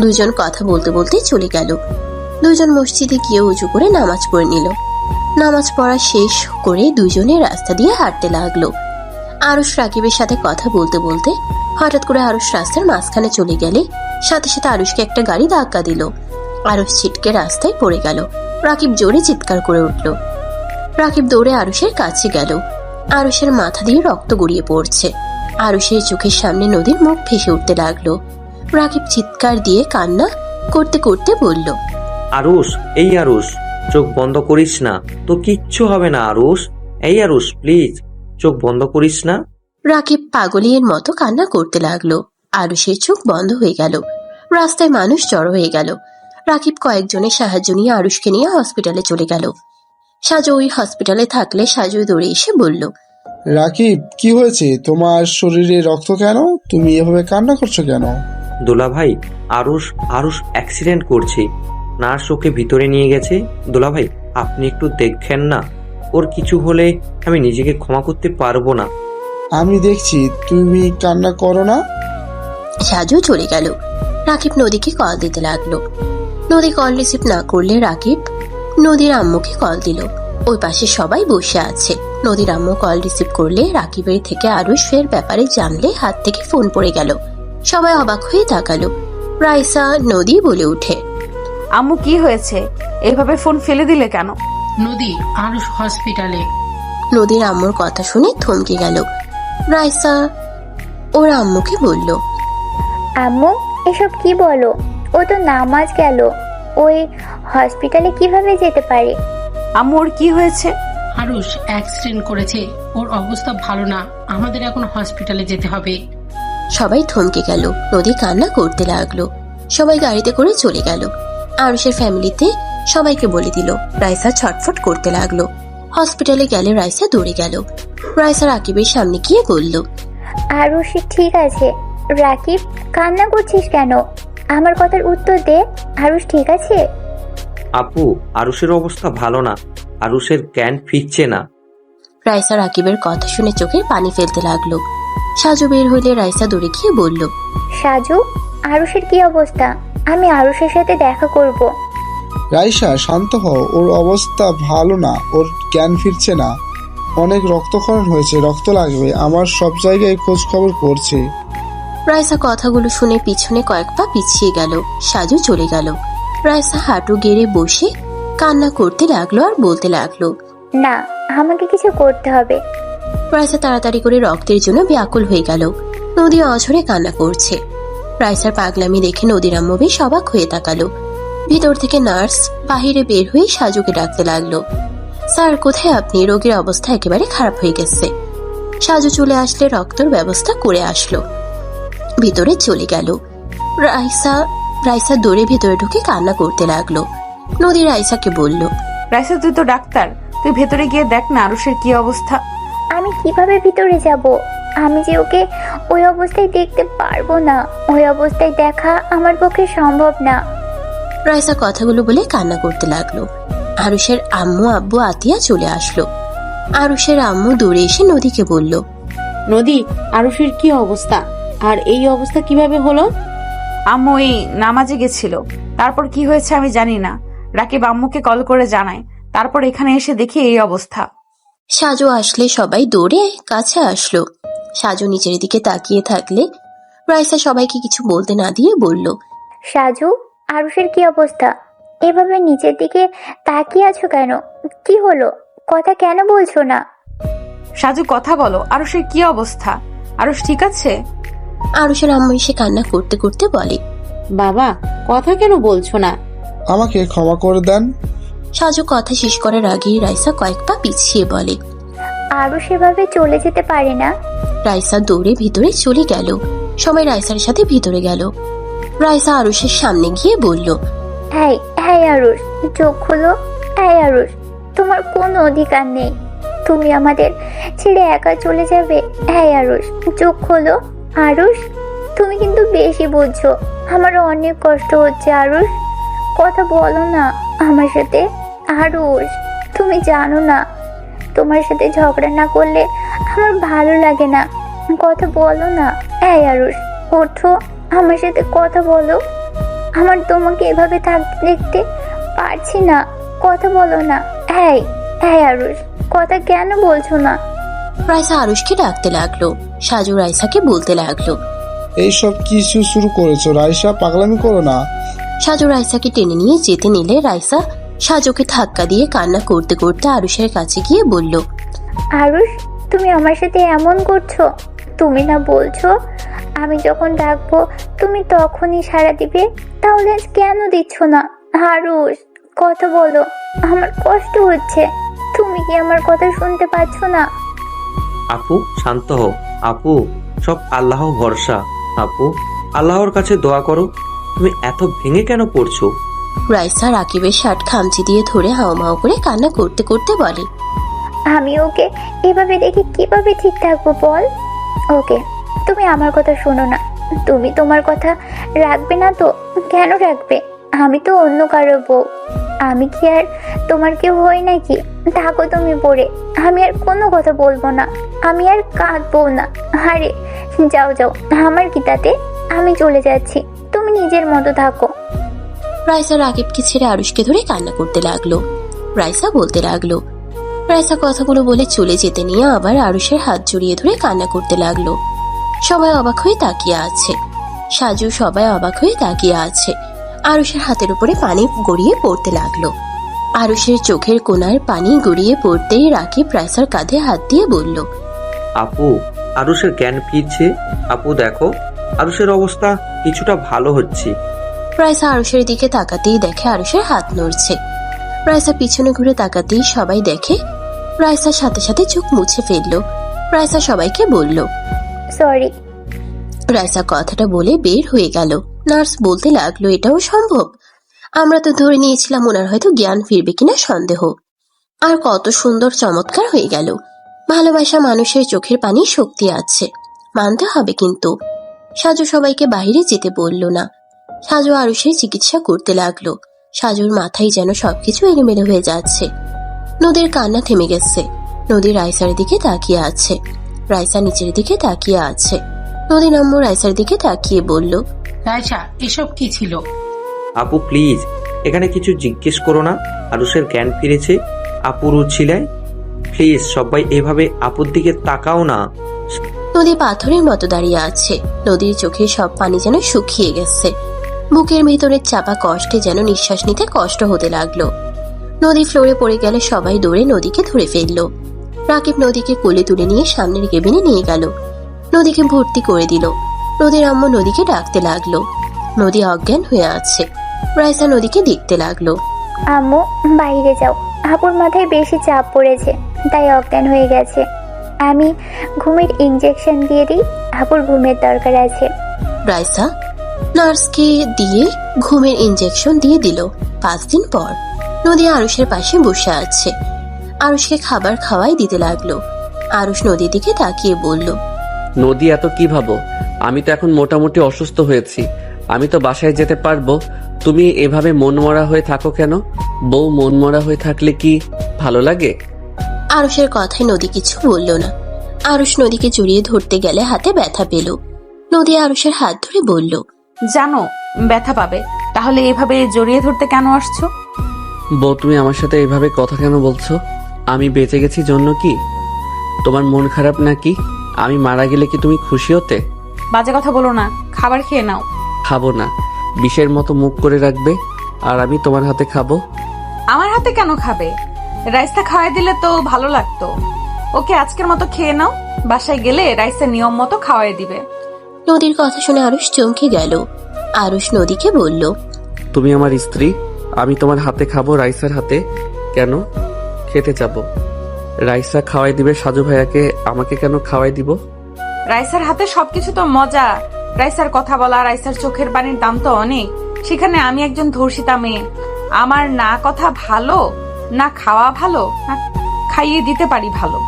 দুজন কথা বলতে বলতে চলে গেল। দুজন মসজিদে গিয়ে উজু করে নামাজ পড়ে নিল। নামাজ পড়া শেষ করে দুজনে রাস্তা দিয়ে হাঁটতে লাগলো। আরুষ রাকিবের সাথে কথা বলতে বলতে হঠাৎ করে আরুষ রাস্তার মাঝখানে চলে গেলে সাথে সাথে আরুষকে একটা গাড়ি ধাক্কা দিল। আরুষ ছিটকে রাস্তায় পড়ে গেল। রাকিব জোরে চিৎকার করে উঠল। রাকিব দৌড়ে আরুষের কাছে গেল। আরুষের মাথা দিয়ে রক্ত গড়িয়ে পড়ছে। আরুষের চোখের সামনে নদীর মুখ ভেসে উঠতে লাগলো। রাকিব চিৎকার দিয়ে কান্না করতে করতে বলল, আরুষ, এই আরুষ, চোখ বন্ধ করিস না, তো কিচ্ছু হবে না আরুষ। এই আরুষ, প্লিজ চোখ বন্ধ করিস না। রাকিব পাগলের মতো কান্না করতে লাগলো। আরুষের চোখ বন্ধ হয়ে গেল। রাস্তায় মানুষ জড়ো হয়ে গেল। রাকিব কয়েকজনের সাহায্য নিয়ে আরুষকে নিয়ে হসপিটালে চলে গেল। সাজু ওই হসপিটালে থাকলে সাজু দৌড়ে এসে বলল, রাকিব, কি হয়েছে? তোমার শরীরে রক্ত কেন? তুমি এভাবে কান্না করছো কেন? দোলা ভাই, আরুষ অ্যাক্সিডেন্ট করছে, নার্স ওকে ভিতরে নিয়ে গেছে। দোলা ভাই, আপনি একটু দেখেন না, ওর কিছু হলে আমি নিজেকে ক্ষমা করতে পারবো না। আমি দেখছি, তুমি কান্না করো না। সাজু চলে গেল। রাকিব নদীকে কল দিতে লাগলো। নদী কল রিসিভ না করলে রাকিব নদীর আম্মুকে কল দিল। ওই পাশে সবাই বসে আছে। নদীর আম্মু কল রিসিভ করলে রাকিবের থেকে আরুষের ব্যাপারে জানলে হাত থেকে ফোন পড়ে গেল। সবাই অবাক হয়ে তাকালো। রাইসা নদী বলে উঠে, আম্মু কি হয়েছে? এভাবে ফোন ফেলে দিলে কেন? নদী, আরুষ হসপিটালে। নদীর আম্মুর কথা শুনে থমকে গেল। রাইসা ওর আম্মুকে বলল, আম্মু, এসব কি বলো? ও তো নামাজ গেল, ওই হসপিটালে কিভাবে যেতে পারে? আম্মু, ওর কি হয়েছে? আরুষ অ্যাক্সিডেন্ট করেছে, ওর অবস্থা ভালো না, আমাদের এখন হসপিটালে যেতে হবে। সবাই থমকে গেল। নদী কান্না করতে লাগলো। সবাই গাড়িতে করে চলে গেল। আরুষের ফ্যামিলিতে সবাইকে বলে দিল। রাইসা ছটফট করতে লাগলো। হসপিটালে গেলে রাইসা দৌড়ে গেল। রাইসা রাকিবের সামনে গিয়ে বলল, আরুষ ঠিক আছে। রাকিব, কান্না করছিস কেন? আমার কথার উত্তর দে। আরুষ ঠিক আছে? আপু, আরুষের অবস্থা ভালো না, আরুষের জ্ঞান ফিরছে না। রাইসা রাকিবের কথা শুনে চোখে পানি ফেলতে লাগলো। সাজু বের হইলে রাইসা দৌড়ে গিয়ে বলল, সাজু, আরুষের কি অবস্থা? আমি আরুষের সাথে দেখা করব। রাইসা, শান্ত হও, ওর অবস্থা ভালো না, ওর জ্ঞান ফিরছে না, অনেক রক্তক্ষরণ হয়েছে, রক্ত লাগবে, আমার সব জায়গায় খোঁজ খবর করছে। রাইসা কথাগুলো শুনে পিছনে কয়েক পা পিছিয়ে গেল। সাজু চলে গেল। রাইসা হাঁটু গেড়ে বসে কান্না করতে লাগলো আর বলতে লাগলো, না, আমাকে কিছু করতে হবে। রাইসা তাড়াতাড়ি করে রক্তের জন্য ব্যাকুল হয়ে গেল। নদী অঝরে কান্না করছে। রাইসার পাগলামি দেখে নদীর আম্মু বেশ অবাক হয়ে তাকালো। ভিতর থেকে নার্স বাহিরে বের হয়ে সাজুকে ডাকতে লাগলো, স্যার কোথায় আপনি? রোগীর অবস্থা একেবারে খারাপ হয়ে গেছে। সাজু চলে আসলে রক্তর ব্যবস্থা করে আসলো। ভিতরে চলে গেল। রাইসা দৌড়ে ভেতরে ঢুকে কান্না করতে লাগলো। নদী রাইসাকে বলল, রাইসা, তুই তো ডাক্তার, তুই ভেতরে গিয়ে দেখ না আরুষের কি অবস্থা। আমি কিভাবে ভিতরে যাব? আমি যে ওকে ওই অবস্থায় দেখতে পারবো না। ওই অবস্থায় দেখা আমার পক্ষে সম্ভব না। রাইসা কথাগুলো বলে কান্না করতে লাগলো। আরুষের আম্মু আব্বু আতিয়া চলে আসলো। আরুষের আম্মু দৌড়ে এসে নদীকে বলল, নদী, আরুষের কি অবস্থা? আর এই অবস্থা কিভাবে হলো? আম্মু এই নামাজে গেছিল, তারপর কি হয়েছে আমি জানি না। রাকিব আম্মুকে কল করে জানায়, তারপর এখানে এসে দেখি এই অবস্থা। সাজু আসলে সবাই দৌড়ে কাছে আসলো। সাজু নিচের দিকে তাকিয়ে থাকলে রাইসা সবাইকে কিছু বলতে না দিয়ে বলল, সাজু, আরুষের কি অবস্থা? এভাবে নিচের দিকে তাকিয়ে আছো কেন? কি হলো? কথা কেন বলছো না? সাজু, কথা বলো, আরুষের কি অবস্থা? আরুষ ঠিক আছে? আরুষের আম্মু এসে কান্না করতে করতে বলে, বাবা, কথা কেন বলছো না? আমাকে ক্ষমা করে দেন। সাজু কথা শেষ করার আগেই রাইসা কয়েক পা পিছিয়ে বলে, আরুষ এভাবে চলে যেতে পারে না। রাইসা দৌড়ে ভিতরে চলে গেল। সবাই রাইসার সাথে ভিতরে গেল। রাইসা আরুষের সামনে গিয়ে বলল, হ্যাঁ আরুষ, চোখ খোলো। হ্যাঁ আরুষ, তোমার কোনো অধিকার নেই। তুমি আমাদের ছেড়ে একা চলে যাবে? হ্যাঁ আরুষ, চোখ খোলো। আরুষ, তুমি কিন্তু বেশি বুঝছো। আমারও অনেক কষ্ট হচ্ছে আরুষ, কথা বলো না আমার সাথে। আরুষ, তুমি জানো না তোমার সাথে ঝগড়া না করলে আমার ভালো লাগে না। কথা বলো না। এই আরুষ, ওঠো, আমার সাথে কথা বলো। আমার তোমাকে এভাবে থাকতে দেখতে পারছি না, কথা বলো না। এই এই আরুষ, কথা কেন বলছো না? রাইসা আরুষকে ডাকতে লাগলো। সাজু রাইসাকে বলতে লাগলো। এইসব কিছু শুরু করেছো রাইসা, পাগলামি করো না। সাজু রাইসাকে টেনে নিয়ে যেতে নিলে রাইসা সাজুকে ধাক্কা দিয়ে কান্না করতে করতে আরুষের কাছে গিয়ে বলল, আরুষ, তুমি আমার সাথে এমন করছো? তুমি না বলছো আমি যখন ডাকবো তুমি তখনই সাড়া দিবে, তাহলে আজ কেন দিচ্ছ না? আরুষ, কথা বলো, আমার কষ্ট হচ্ছে। তুমি কি আমার কথা শুনতে পাচ্ছ না? আপু শান্ত হও। আপু, সব আল্লাহ ভরসা। আপু, আল্লাহর কাছে দোয়া করো। তুমি এত ভেঙে কেন পড়ছো? রাইসা রাকিবের শার্ট খামচি দিয়ে ধরে হাওমাও করে কান্না করতে করতে বলে, আমি ওকে এভাবে দেখে কিভাবে ঠিক থাকবো বল? ওকে, তুমি আমার কথা শোনো না। তুমি তোমার কথা রাখবে না তো? কেন রাখবে? আমি তো অন্য কারো বউ। আমি কি আর তোমার কেউ হই নাকি? থাকো তুমি পড়ে, আমি আর কোনো কথা বলবো না, আমি আর কাঁদবো না। আরে যাও যাও, আমার কি তাতে? আমি চলে যাচ্ছি, তুমি নিজের মতো থাকো। রাইসা রাকিবকে ছেড়ে আরুষকে ধরে কান্না করতে লাগলো। রাইসা বলতে লাগলো। রাইসা কথাগুলো বলে চলে যেতে নিয়ে আবার আরুষের হাত জড়িয়ে ধরে কান্না করতে লাগলো। সবাই অবাক হয়ে তাকিয়ে আছে। সাজু সবাই অবাক হয়ে তাকিয়ে আছে। আরুষের হাতের উপরে পানি গড়িয়ে পড়তে লাগলো। আরুষের চোখের কোণার পানি গড়িয়ে পড়তেই রাকিব রাইসার কাঁধে হাত দিয়ে বলল, আপু, আরুষের জ্ঞান ফিরছে। আপু দেখো, আরুষের অবস্থা কিছুটা ভালো হচ্ছে। রাইসা আরুষের দিকে তাকাতেই দেখে আরুষের হাত নড়ছে। রাইসা পিছনে ঘুরে তাকাতেই সবাই দেখে রাইসার সাথে সাথে চোখ মুছে ফেললো। রাইসা সবাইকে বলল, সরি। রাইসা কথাটা বলে বের হয়ে গেল। নার্স বলতে লাগলো, এটাও সম্ভব? আমরা তো ধরে নিয়েছিলাম ওনার হয়তো জ্ঞান ফিরবে কিনা সন্দেহ। আর কত সুন্দর চমৎকার হয়ে গেল। ভালোবাসা মানুষের চোখের পানি শক্তি আছে, মানতে হবে। কিন্তু সাজু সবাইকে বাইরে যেতে বলল না। সাজু আরুষের চিকিৎসা করতে লাগলো। সাজুর মাথায় যেন সবকিছু এলোমেলো হয়ে যাচ্ছে। নদীর কান্না থেমে গেছে। নদী রাইসার দিকে তাকিয়ে আছে। রাইসা নিচের দিকে তাকিয়ে আছে। নদী আম্মু রাইসার দিকে তাকিয়ে বলল, রাইসা, এসব কি ছিল? আপু প্লিজ, এখানে কিছু জিজ্ঞেস করো না। আরুষের জ্ঞান ফিরেছে। আপুর উচ্ছিলায় প্লিজ সবাই এভাবে আপুর দিকে তাকাও না। নদী পাথরের মতো দাঁড়িয়ে আছে। নদীর চোখে সব পানি যেন শুকিয়ে গেছে। বুকের ভেতরের চাপা কষ্টে যেন নিঃশ্বাস নিতে কষ্ট হতে লাগলো। নদী ফ্লোরে পড়ে গেলে সবাই দৌড়ে নদীকে ধরে ফেললো। রাকিব নদীকে কোলে তুলে নিয়ে সামনের কেবিনে নিয়ে গেল। নদীকে ভর্তি করে দিল। নদীর আম্মু নদীকে ডাকতে লাগলো। নদী অজ্ঞান হয়ে আছে। রাইসা নদীকে দেখতে লাগলো। আম্মু, বাইরে যাও, আপুর মাথায় বেশি চাপ পড়েছে, তাই অজ্ঞান হয়ে গেছে। আমি ঘুমের ইনজেকশন দিয়ে দিই, আপুর ঘুমের দরকার আছে। রাইসা নার্সকে দিয়ে ঘুমের ইনজেকশন দিয়ে দিল। 5 দিন পর নদী আরুষের পাশে বসে আছে। আরুষকে খাবার খাওয়াই দিতে লাগলো। আরুষ নদীর দিকে তাকিয়ে বলল, নদী, এত কি ভাবো? আমি তো এখন মোটামুটি অসুস্থ হয়েছি, আমি তো বাসায় যেতে পারবো। তুমি এভাবে মনমরা হয়ে থাকো কেন? বউ মনমরা হয়ে থাকলে কি ভালো লাগে? আরুষের কথায় নদী কিছু বলল না। আরুষ নদীকে জড়িয়ে ধরতে গেলে হাতে ব্যথা পেল। নদী আরুষের হাত ধরে বলল, জানো ব্যথা পাবে, তাহলে এভাবে জড়িয়ে ধরতে কেন আসছো? বউ, তুমি আমার সাথে এইভাবে কথা কেন বলছো? আমি বেঁচে গেছি জন্য কি তোমার মন খারাপ নাকি? আমি মারা গেলে কি তুমি খুশি হতে? বাজে কথা বলো না, খাবার খেয়ে নাও। খাবো না, বিষের মতো মুখ করে রাখবে আর আমি তোমার হাতে খাবো। আমার হাতে কেন খাবে? রাইসা খাওয়াই দিলে তো ভালো লাগতো। ওকে আজকের মতো খেয়ে নাও, বাসায় গেলে রাইসা নিয়ম মতো খাওয়াই দিবে। নদীর কথা শুনে আরুষ চমকে গেল। আরুষ নদীকে বলল, তুমি আমার স্ত্রী, আমি তোমার হাতে খাবো। রাইসার হাতে কেন খেতে যাবো? রাইসা খাওয়াই দিবে সাজু ভাইয়াকে, আমাকে কেন খাওয়াই দিব? রাইসার হাতে সবকিছু তো মজা। রাইসার কথা বলা, রাইসার চোখের পানির দাম তো অনেক। সেখানে আমি একজন ধর্ষিতা মেয়ে, আমার না কথা ভালো, না খাওয়া ভালো, না খাইয়ে দিতে পারি ভালো,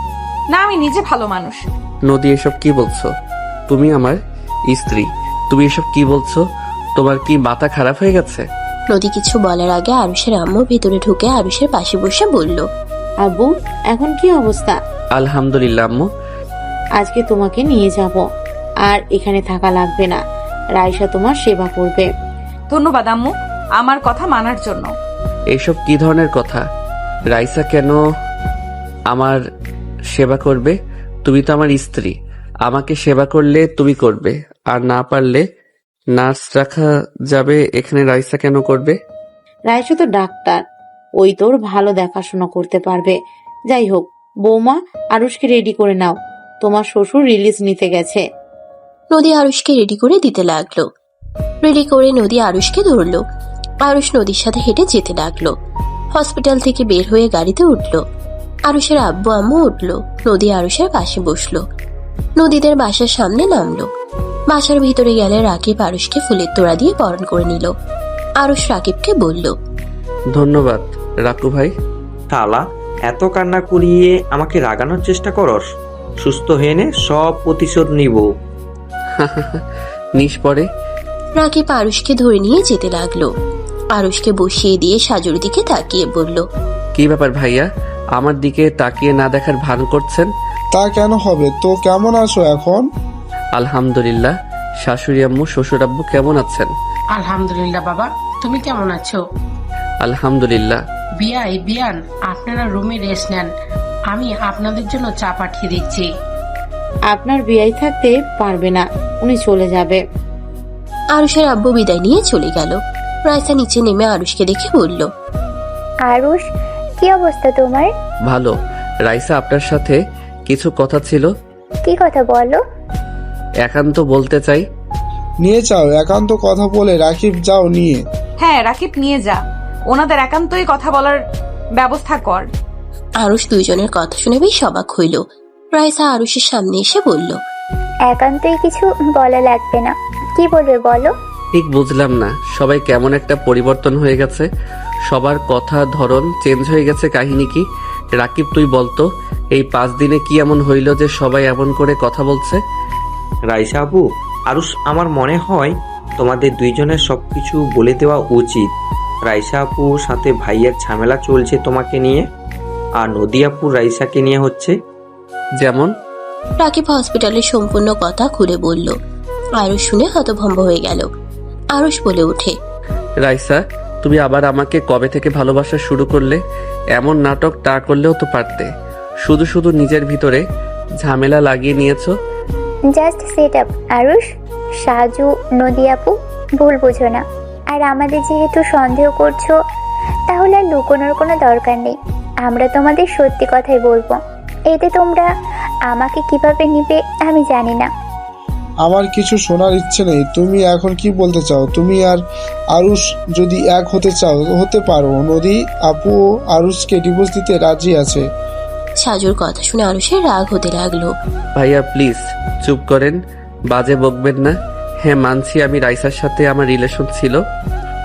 না আমি নিজে ভালো মানুষ। নদী, এসব কি বলছো? তুমি আমার স্ত্রী, তুমি এসব কি বলছো? তোমার কি মাথা খারাপ হয়ে গেছে? নদী কিছু বলার আগে আরুষের আম্মু ভেতরে ঢুকে আরুষের পাশে বসে বলল, আব্বু, এখন কি অবস্থা? আলহামদুলিল্লাহ আম্মু। আজকে তোমাকে নিয়ে যাব, আর এখানে থাকা লাগবে না। রাইসা তোমার সেবা করবে। ধন্যবাদ আম্মু আমার কথা মানার জন্য। এইসব কি ধরনের কথা? রাইসা কেন আমার সেবা করবে? তুমি তো আমার স্ত্রী, আমাকে সেবা করলে তুমি করবে, আর না পারলে নার্স রাখা যাবে। এখানে রাইসা কেন করবে? রাইসা তো ডাক্তার, ওই তোর ভালো দেখাশোনা করতে পারবে। যাই হোক বৌমা, আরুষকে রেডি করে নাও, তোমার শ্বশুর রিলিজ নিতে গেছে। নদী আরুষকে রেডি করে দিতে লাগলো। রেডি করে নদী আরুষকে ধরলো। আরুষ নদীর সাথে হেঁটে যেতে লাগলো। হসপিটাল থেকে বের হয়ে গাড়িতে উঠলো। আরুষের আব্বু আম্মু উঠলো। নদী আরুষের পাশে বসলো। নদীদের বাসার সামনে নামলো। বাসার ভিতরে গেলে রাকিব আরুষকে ফুলের তোড়া দিয়ে বরণ করে নিল। আরুষ রাকিবকে বলল, ধন্যবাদ রাকু ভাই। শালা, এত কান্না করিয়ে আমাকে রাগানোর চেষ্টা করস? সুস্থ হয়ে নে, সব প্রতিশোধ নিব। নিস পরে। রাকিব আরুষকে ধরে নিয়ে যেতে লাগলো। আরুষকে বসিয়ে দিয়ে সাজুর দিকে তাকিয়ে বলল, কি ব্যাপার ভাইয়া, আমার দিকে তাকিয়ে না দেখার ভান করছেন? তা কেন হবে? তো কেমন আছো এখন? আলহামদুলিল্লাহ। শাশুড়ি আম্মু শ্বশুর আব্বু কেমন আছেন? আলহামদুলিল্লাহ বাবা, তুমি কেমন আছো? আলহামদুলিল্লাহ। বিয়ান, আপনারা রুমে রেস্ট নেন, আমি আপনাদের জন্য চা পাঠিয়ে দিচ্ছি। আপনার বিয়াই থাকতে পারবে না, উনি চলে যাবে। আরুষের আব্বু বিদায় নিয়ে চলে গেল। রাইসা নিচে নেমে আরুষকে দেখে বলল, আরুষ, কি অবস্থা তোমার? ভালো। রাইসা, আপনার সাথে কিছু কথা ছিল। কি কথা বলো? একান্ত বলতে চাই। নিয়ে যাও, একান্ত কথা বলে রাকিব, যাও নিয়ে। হ্যাঁ রাকিব নিয়ে যা, ওনাদের একান্তই কথা বলার ব্যবস্থা কর। আরুষ দুইজনের কথা শুনে বেশ অবাক হইল। রাইসা আরুষের সামনে এসে বলল, একান্তই কিছু বলা লাগবে না, কি বলবে বলো? ঠিক বুঝলাম না, সবাই কেমন একটা পরিবর্তন হয়ে গেছে, সবার কথা ধরন চেঞ্জ হয়ে গেছে, কাহিনী কি? রাকিব, তুই বলতো এই 5 দিনে কি এমন হইল যে সবাই এমন করে কথা বলছে? রাইসা আপু, আরুষ, আমার মনে হয় তোমাদের দুইজনের সবকিছু বলে দেওয়া উচিত। রাইসা আপুর সাথে ভাইয়ের ঝামেলা চলছে তোমাকে নিয়ে, আর নদী আপু রাইসাকে নিয়ে হচ্ছে। যেমন? রাকিব হসপিটালের সম্পূর্ণ কথা খুলে বলল। আরুষ শুনে হতভম্ব হয়ে গেল। আরুষ বলে ওঠে, রাইসা, তুমি আবার আমাকে কবে থেকে ভালোবাসা শুরু করলে? এমন নাটক তা করলেও তো পারতে, শুধু শুধু নিজের ভিতরে ঝামেলা লাগিয়ে নিয়েছো। Just set up Aarush. Saju, নদী আপু, ভুল বুঝো না। আর আমাদের যেহেতু সন্দেহ করছো, তাহলে আর লুকোনোর কোনো দরকার নেই। আমরা তোমাদের সত্যি কথাই বলবো। এতে তোমরা আমাকে কিভাবে নিবে আমি জানি না। আমার কিছু শোনার ইচ্ছে নেই। তুমি এখন কি বলতে চাও? তুমি আর আরুষ যদি এক হতে চাও হতে পারো। নদী আপু আরুষকে ডিভোর্স দিতে রাজি আছে। সাজুর কথা শুনে আরুষের রাগ হতে লাগলো। ভাইয়া প্লিজ চুপ করেন, বাজে বকবেন না। হ্যাঁ মানছি, আমি রাইসার সাথে আমার রিলেশন ছিল।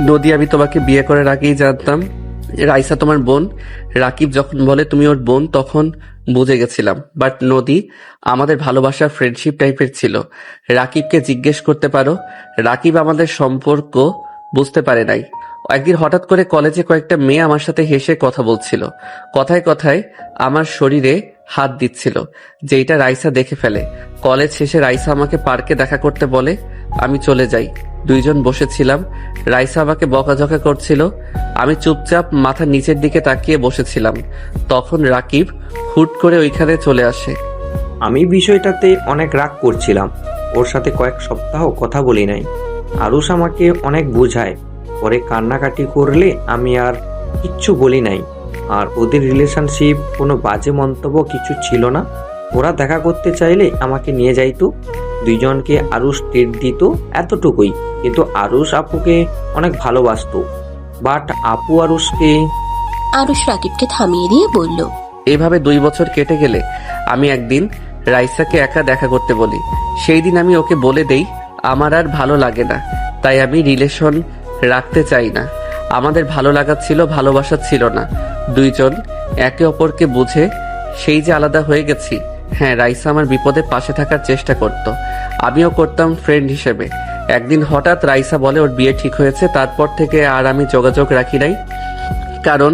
নদী, আমি তোমাকে বিয়ে করার আগেই জানতাম রাইসা তোমার বোন। রাকিব যখন বলে তুমি ওর বোন, তখন বুঝে গেছিলাম। বাট নদী, আমাদের ভালোবাসা ফ্রেন্ডশিপ টাইপের ছিল। রাকিবকে জিজ্ঞেস করতে পারো, রাকিব আমাদের সম্পর্ক বুঝতে পারে নাই। একদিন হঠাৎ করে কলেজে কয়েকটা মেয়ে আমার সাথে হেসে কথা বলছিল, কথায় কথায় আমার শরীরে হাত দিচ্ছিল, যেইটা রাইসা দেখে ফেলে। কলেজ শেষে রাইসা আমাকে পার্কে দেখা করতে বলে, আমি চলে যাই। দুইজন বসেছিলাম, রাইসা আমাকে বকাঝকা করছিল, আমি চুপচাপ মাথা নিচের দিকে তাকিয়ে বসেছিলাম। তখন রাকিব হুট করে ওইখানে চলে আসে। আমি বিষয়টাতে অনেক রাগ করছিলাম, ওর সাথে কয়েক সপ্তাহ কথা বলি নাই। আরুষ আমাকে অনেক বোঝায়, পরে কান্নাকাটি করলে আমি আর কিচ্ছু বলি নাই। আর ওদের রিলেশনশিপ কোনো বাজে মন্তব্য কিছু ছিল না। ওরা দেখা করতে চাইলে আমাকে নিয়ে যাইতো, দুইজনকে আরুষ ট্রিট দিত, এতটুকুই। কিন্তু আরুষ আপুকে অনেক ভালোবাসতো, বাট আপু আরুষকে। আরুষ রাকিবকে থামিয়ে দিয়ে বলল, এভাবে 2 বছর কেটে গেলে আমি একদিন রাইসাকে একা দেখা করতে বলি। সেই দিন আমি ওকে বলে দেই আমার আর ভালো লাগে না, তাই আমি রিলেশন রাখতে চাই না। আমাদের ভালো লাগা ছিল, ভালোবাসা ছিল না। দুইজন একে অপরকে বুঝে সেই যে আলাদা হয়ে গেছি। হ্যাঁ, রাইসা আমার বিপদে পাশে থাকার চেষ্টা করত, আমিও করতাম ফ্রেন্ড হিসেবে। একদিন হঠাৎ রাইসা বলে ওর বিয়ে ঠিক হয়েছে। তারপর থেকে আর আমি যোগাযোগ রাখি নাই, কারণ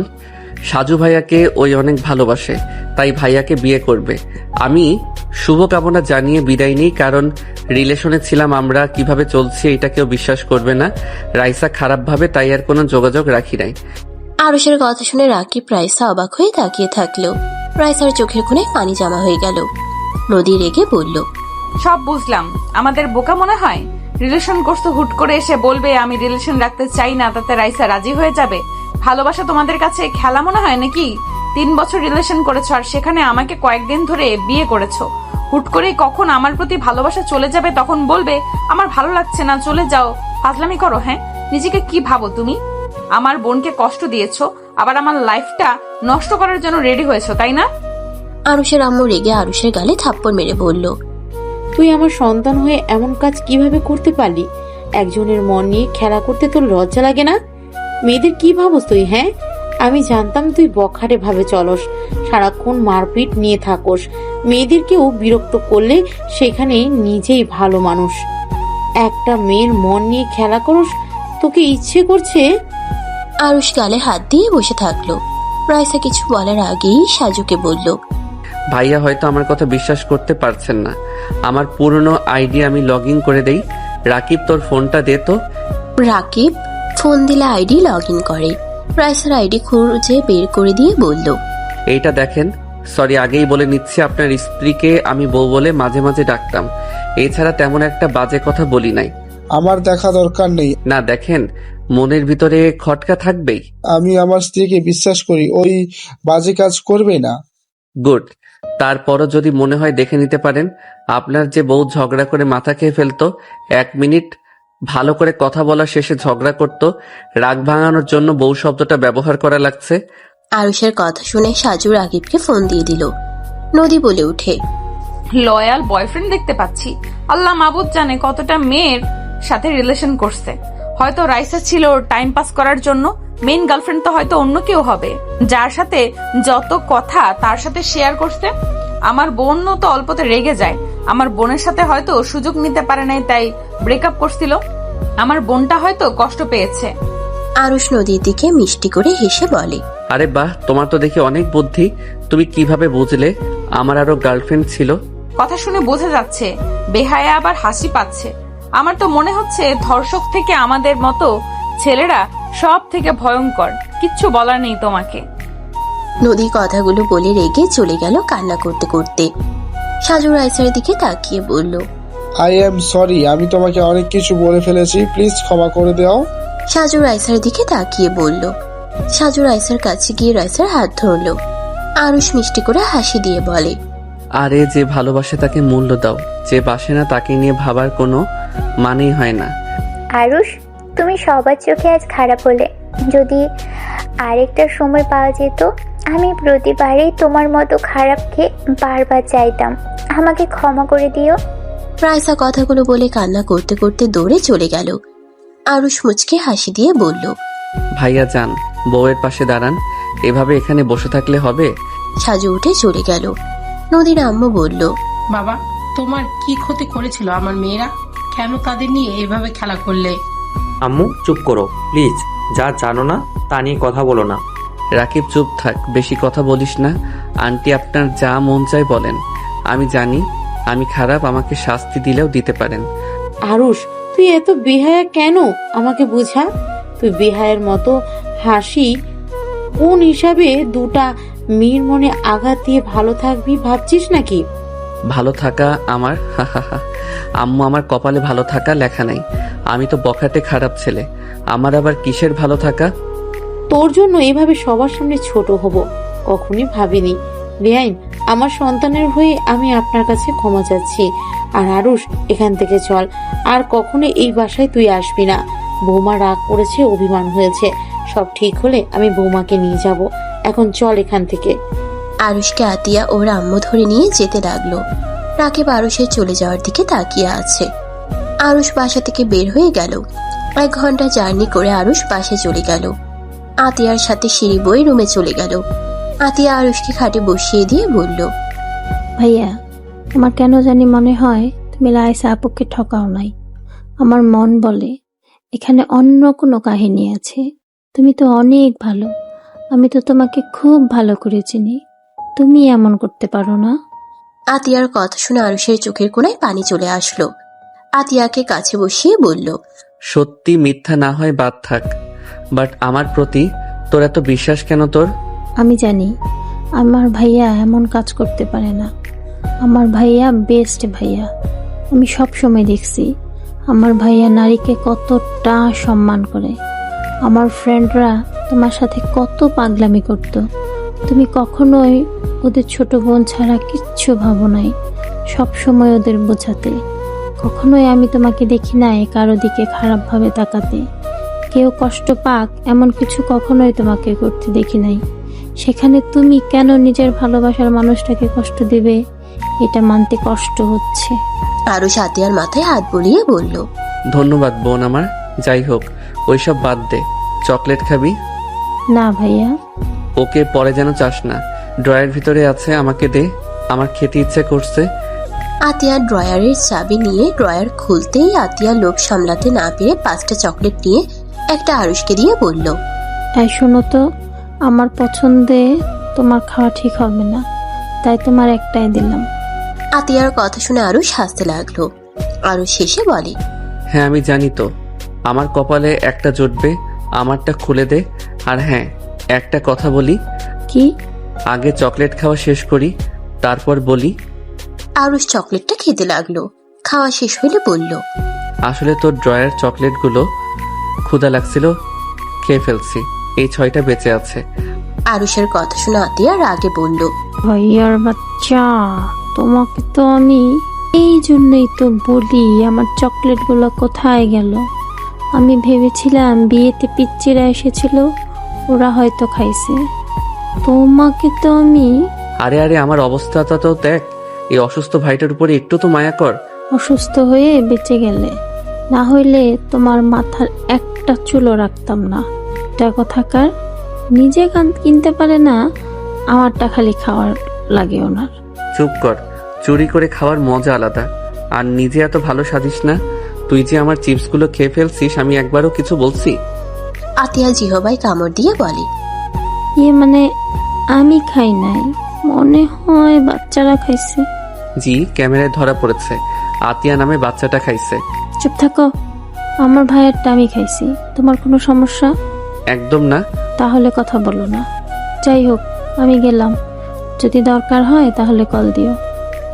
সাজু ভাইয়াকে ওই অনেক ভালোবাসে, তাই ভাইয়াকে বিয়ে করবে। আমি শুভকামনা জানিয়ে বিদায় নিই, কারণ রিলেশনে ছিলাম আমরা, কিভাবে চলছি এটা কেউ বিশ্বাস করবে না। রাইসা খারাপ ভাবে, তাই আর কোনো যোগাযোগ রাখি নাই। আরুষের কথা শুনে রাকিব রাইসা অবাক হয়ে তাকিয়ে থাকলো। রাইসার চোখের কোণে পানি জমা হয়ে গেল। নদী রেগে বলল, সব বুঝলাম, আমাদের বোকা মনে হয়। রিলেশন করছো, হুট করে এসে বলবে আমি রিলেশন রাখতে চাই না, তাতে রাইসা রাজি হয়ে যাবে। ভালোবাসা তোমাদের কাছে খেলা মনে হয় নাকি? 3 বছর রিলেশন করেছো, আর সেখানে আমাকে কয়েকদিন ধরে বিয়ে করেছো। হুট করে কখন আমার প্রতি ভালোবাসা চলে যাবে তখন বলবে আমার ভালো লাগছে না, চলে যাও। ফাজলামি করো। হ্যাঁ, নিজেকে কি ভাবো তুমি? আমার বোনকে কষ্ট দিয়েছো, আবার আমার লাইফটা নষ্ট করার জন্য রেডি হয়েছো, তাই না? আরুষের আম্মু রেগে আরুষের গালে থাপ্পড় মেরে বলল, তুই আমার সন্তান হয়ে এমন কাজ কিভাবে করতে পারলি? একজনের মন নিয়ে খেলা করতে তোর লজ্জা লাগে না? মেয়েদের কি ভাবস তুই? হ্যাঁ, আমি জানতাম তুই বখাটে ভাবে চলস, সারাক্ষণ মারপিট নিয়ে থাকস, মেয়েদেরকেও বিরক্ত করলে সেখানে নিজেই ভালো মানুষ। একটা মেয়ের মন নিয়ে খেলা করস, তোকে ইচ্ছে করছে? আরুষ গালে হাত দিয়ে বসে থাকলো। রাইসা কিছু বলার আগেই সাজুকে বলল, ভাইয়া হয়তো আমার কথা বিশ্বাস করতে পারছেন না। আমার পুরনো আইডি আমি লগ ইন করে দেই। রাকিব, তোর ফোনটা দে তো। রাকিব ফোন দিলে আইডি লগ ইন করে। রাইসার আইডি খুঁজে বের করে দিয়ে বলল, এইটা দেখেন। সরি, আগেই বলে নিচ্ছি, আপনার স্ত্রীকে আমি বউ বলে মাঝে মাঝে ডাকতাম, এছাড়া তেমন একটা বাজে কথা বলি নাই। আমার দেখা দরকার নেই। না দেখেন, মনের ভিতরে খটকা থাকবেই। আমি আমার স্ত্রীকে বিশ্বাস করি, ওই বাজে কাজ করবে না। গুড। তারপরও যদি মনে হয় দেখে নিতে পারেন। আপনার যে বউ ঝগড়া করে মাথা খেয়ে ফেলতো, 1 মিনিট ভালো করে কথা বলা শেষে ঝগড়া করত, রাগ ভাঙানোর জন্য বউ শব্দটা ব্যবহার করা লাগছে। আরুষের কথা শুনে সাজু রাকিবকে ফোন দিয়ে দিল। নদী বলে উঠে, লয়াল বয়ফ্রেন্ড দেখতে পাচ্ছি। আল্লাহ মাবুদ জানে কতটা মেয়ের সাথে রিলেশন করছে। হয়তো রাইসা ছিল টাইম পাস করার জন্য, মেইন গার্লফ্রেন্ড তো হয়তো অন্য কেউ হবে, যার সাথে যত কথা তার সাথে শেয়ার করছে। আমার বোনও তো অল্পতে রেগে যায়। আমার বোনের সাথে হয়তো সুযোগ নিতে পারে নাই, তাই ব্রেকআপ করছিল। আমার বোনটা হয়তো কষ্ট পেয়েছে। আরুষ নদীর দিকে মিষ্টি করে হেসে বলে, আরে বাহ, তোমার তো দেখি অনেক বুদ্ধি। তুমি কিভাবে বুঝলে আমার আরো গার্লফ্রেন্ড ছিল? কথা শুনে বোঝা যাচ্ছে বেহায়া আবার হাসি পাচ্ছে। আমার তো মনে হচ্ছে ধর্ষক থেকে আমাদের মতো ছেলেরা সব থেকে ভয়ঙ্কর। কিচ্ছু বলার নেই তোমাকে। নদী কথাগুলো বলে রেগে চলে গেল কান্না করতে করতে। সাজু রাইসার দিকে তাকিয়ে বলল, আই এম সরি, আমি তোমাকে অনেক কিছু বলে ফেলেছি, প্লিজ ক্ষমা করে দাও। সাজু রাইসার দিকে তাকিয়ে বলল। সাজু রাইসার কাছে গিয়ে রাইসার হাত ধরল। আরুষ মিষ্টি করে হাসি দিয়ে বলে, আরে যে ভালোবাসে তাকে মূল্য দাও, যে বাসে না তাকে নিয়ে ভাবার কোনো মানেই হয় না। আরুষ, তুমি সবার চোখে আজ খারাপ হলে। যদি আরেকটা সময় পাওয়া যেত, আমি প্রতিবারেই তোমার মতো খারাপকে বারবার চাইতাম। আমাকে ক্ষমা করে দিও। রাইসা কথাগুলো বলে কান্না করতে করতে দৌড়ে চলে গেল। আরুষ মুচকে হাসি দিয়ে বলল, ভাইয়া যান, বউয়ের পাশে দাঁড়ান। এভাবে এখানে বসে থাকলে হবে? সাজু উঠে চলে গেল। নদীর আম্মু বলল, বাবা, তোমার কি ক্ষতি করেছিল আমার মেয়েরা? কেন তাদের নিয়ে এভাবে খেলা করলে? আম্মু চুপ করো প্লিজ, যা জানো না তা নিয়ে কথা বলো না। রাকিব চুপ থাক, বেশি কথা বলিস না। আন্টি আপনার যা মন চায় বলেন। আমি জানি আমি খারাপ, আমাকে শাস্তি দিলেও দিতে পারেন। আরুষ, তুই এত বেহায়া কেন? আমাকে বুঝা। তুই বেহায়ের মতো হাসি কোন হিসাবে দুটা মেয়ের মনে আঘাত দিয়ে ভালো থাকবি ভাবছিস নাকি? ভালো থাকা আমার আম্মু, আমার কপালে ভালো থাকা লেখা নাই। আমি তো বখাটে খারাপ ছেলে, আমার আবার কিসের ভালো থাকা? তোর জন্য এভাবে সবার সামনে ছোট হব কখনই ভাবিনি। বেআইন, আমার সন্তানের হয়ে আমি আপনার কাছে ক্ষমা চাচ্ছি। আর আরুষ, এখান থেকে চল। আর কখনো এই বাসায় তুই আসবি না। বৌমা রাগ করেছে, অভিমান হয়েছে। সব ঠিক হলে আমি বৌমাকে নিয়ে যাব। এখন চল এখান থেকে। আরুষকে আতিয়া ওর আম্মু ধরে নিয়ে যেতে লাগলো। রাকিব আরুষের চলে যাওয়ার দিকে তাকিয়ে আছে। আরুষ বাসা থেকে বের হয়ে গেল। 1 ঘন্টা জার্নি করে আরুষ বাসে চলে গেল। আতিয়ার সাথে সিঁড়ি বয়ে রুমে চলে গেল। আতিয়া আরুষকে খাটে বসিয়ে দিয়ে বলল, ভাইয়া, আমার কেন জানি মনে হয় তুমি লাইসা আপুকে ঠকাও নাই। আমার মন বলে এখানে অন্য কোনো কাহিনী আছে। তুমি তো অনেক ভালো, আমি তো তোমাকে খুব ভালো করে চিনি, তুমি এমন করতে পারো না। আতিয়ার কথা শুনে আরুষের চোখের কোণায় পানি চলে আসলো। আতিয়াকে কাছে বসিয়ে বলল, সত্যি মিথ্যা না হয় বাদ থাক, বাট আমার প্রতি তোর এত বিশ্বাস কেন তোর? আমি জানি আমার ভাইয়া এমন কাজ করতে পারে না। আমার ভাইয়া বেস্ট ভাইয়া। আমি সব সময় দেখছি আমার ভাইয়া নারীকে কতটা সম্মান করে। আমার ফ্রেন্ডরা তোমার সাথে কত পাগলামি করত, তুমি কখনোই ওদের ছোট বোন ছাড়া কিচ্ছু ভাবো নাই, সব সময় ওদের বোঝাতে। কখনোই আমি তোমাকে দেখি নাই কারো দিকে খারাপভাবে তাকাতে। কেউ কষ্ট পাক এমন কিছু কখনোই তোমাকে করতে দেখি নাই। সেখানে তুমি কেন নিজের ভালোবাসার মানুষটাকে কষ্ট দিবে, এটা মানতে কষ্ট হচ্ছে। আরুষ আতিয়ার মাথায় হাত বুলিয়ে বলল, ধন্যবাদ বোন আমার। যাই হোক, ওইসব বাদ দে। চকলেট খাবি? না ভাইয়া। ওকে, পরে যেন চাস না। ড্রয়ার ভিতরে আছে, আমাকে দে, আমার খেতে ইচ্ছে করছে। আতিয়া ড্রয়ারের চাবি নিয়ে ড্রয়ার খুলতেই আতিয়া লোভ সামলাতে না পেরে 5টা চকলেট নিয়ে একটা আরুষকে দিয়ে বলল, এই শোনো তো, আমার পছন্দে তোমার খাওয়া ঠিক হবে না, তাই তোমার একটাই দিলাম। আতিয়ার কথা শুনে আরুষ হাসতে লাগলো। আরুষ শেষে বলে, হ্যাঁ আমি জানি তো, আমার কপালে একটা জুটবে, আমারটা খুলে দে। আর হ্যাঁ, একটা কথা বলি। কি? আগে চকলেট খাওয়া শেষ করি, তারপর বলি। আরুষ চকলেটটা খেতে লাগলো। খাওয়া শেষ হইলে বলল, আসলে তোর ড্রয়ার চকলেটগুলো ক্ষুধা লাগছিল, খেয়ে ফেলছি। এই 6টা বেঁচে আছে। আরুষের কথা শুনে আতিয়া রাগে বলল, ভাইয়ার বাচ্চা, তোমাকে তো আমি এই জন্যই তো বলি আমার চকলেটগুলো কোথায় গেল। আমি ভেবেছিলাম বিয়েতে পিচ্চিরা এসেছিল, ওরা হয়তো খাইছে। তোমাকে তো আমি। আরে আরে, আমার অবস্থাটা তো দেখ। এই অসুস্থ ভাইটার উপরে একটু তো মায়া কর। অসুস্থ হয়ে বেঁচে গেলে, না হইলে তোমার মাথার একটা চুলও রাখতাম না। এটা কথাকার, নিজে কিনতে পারে না, আমারটা খালি খাওয়ার লাগে ওনার। চুপ কর, চুরি করে খাওয়ার মজা আলাদা। আর নিজে এত ভালো সাজিস না। তুই যে আমার চিপসগুলো খেয়ে ফেলছিস, আমি একবারও কিছু বলছি? আতিয়া জিহবাই কামড় দিয়ে বলে, মানে আমি খাই নাই, মনে হয় বাচ্চারা খাইছে। জি, ক্যামেরায় ধরা পড়েছে, আতিয়া নামে বাচ্চাটা খাইছে। চুপ থাকো, আমার ভাইয়েরটা আমি খাইছি। তোমার কোনো সমস্যা? একদম না। তাহলে কথা বলো না। যাই হোক, আমি গেলাম, যদি দরকার হয় তাহলে কল দিও।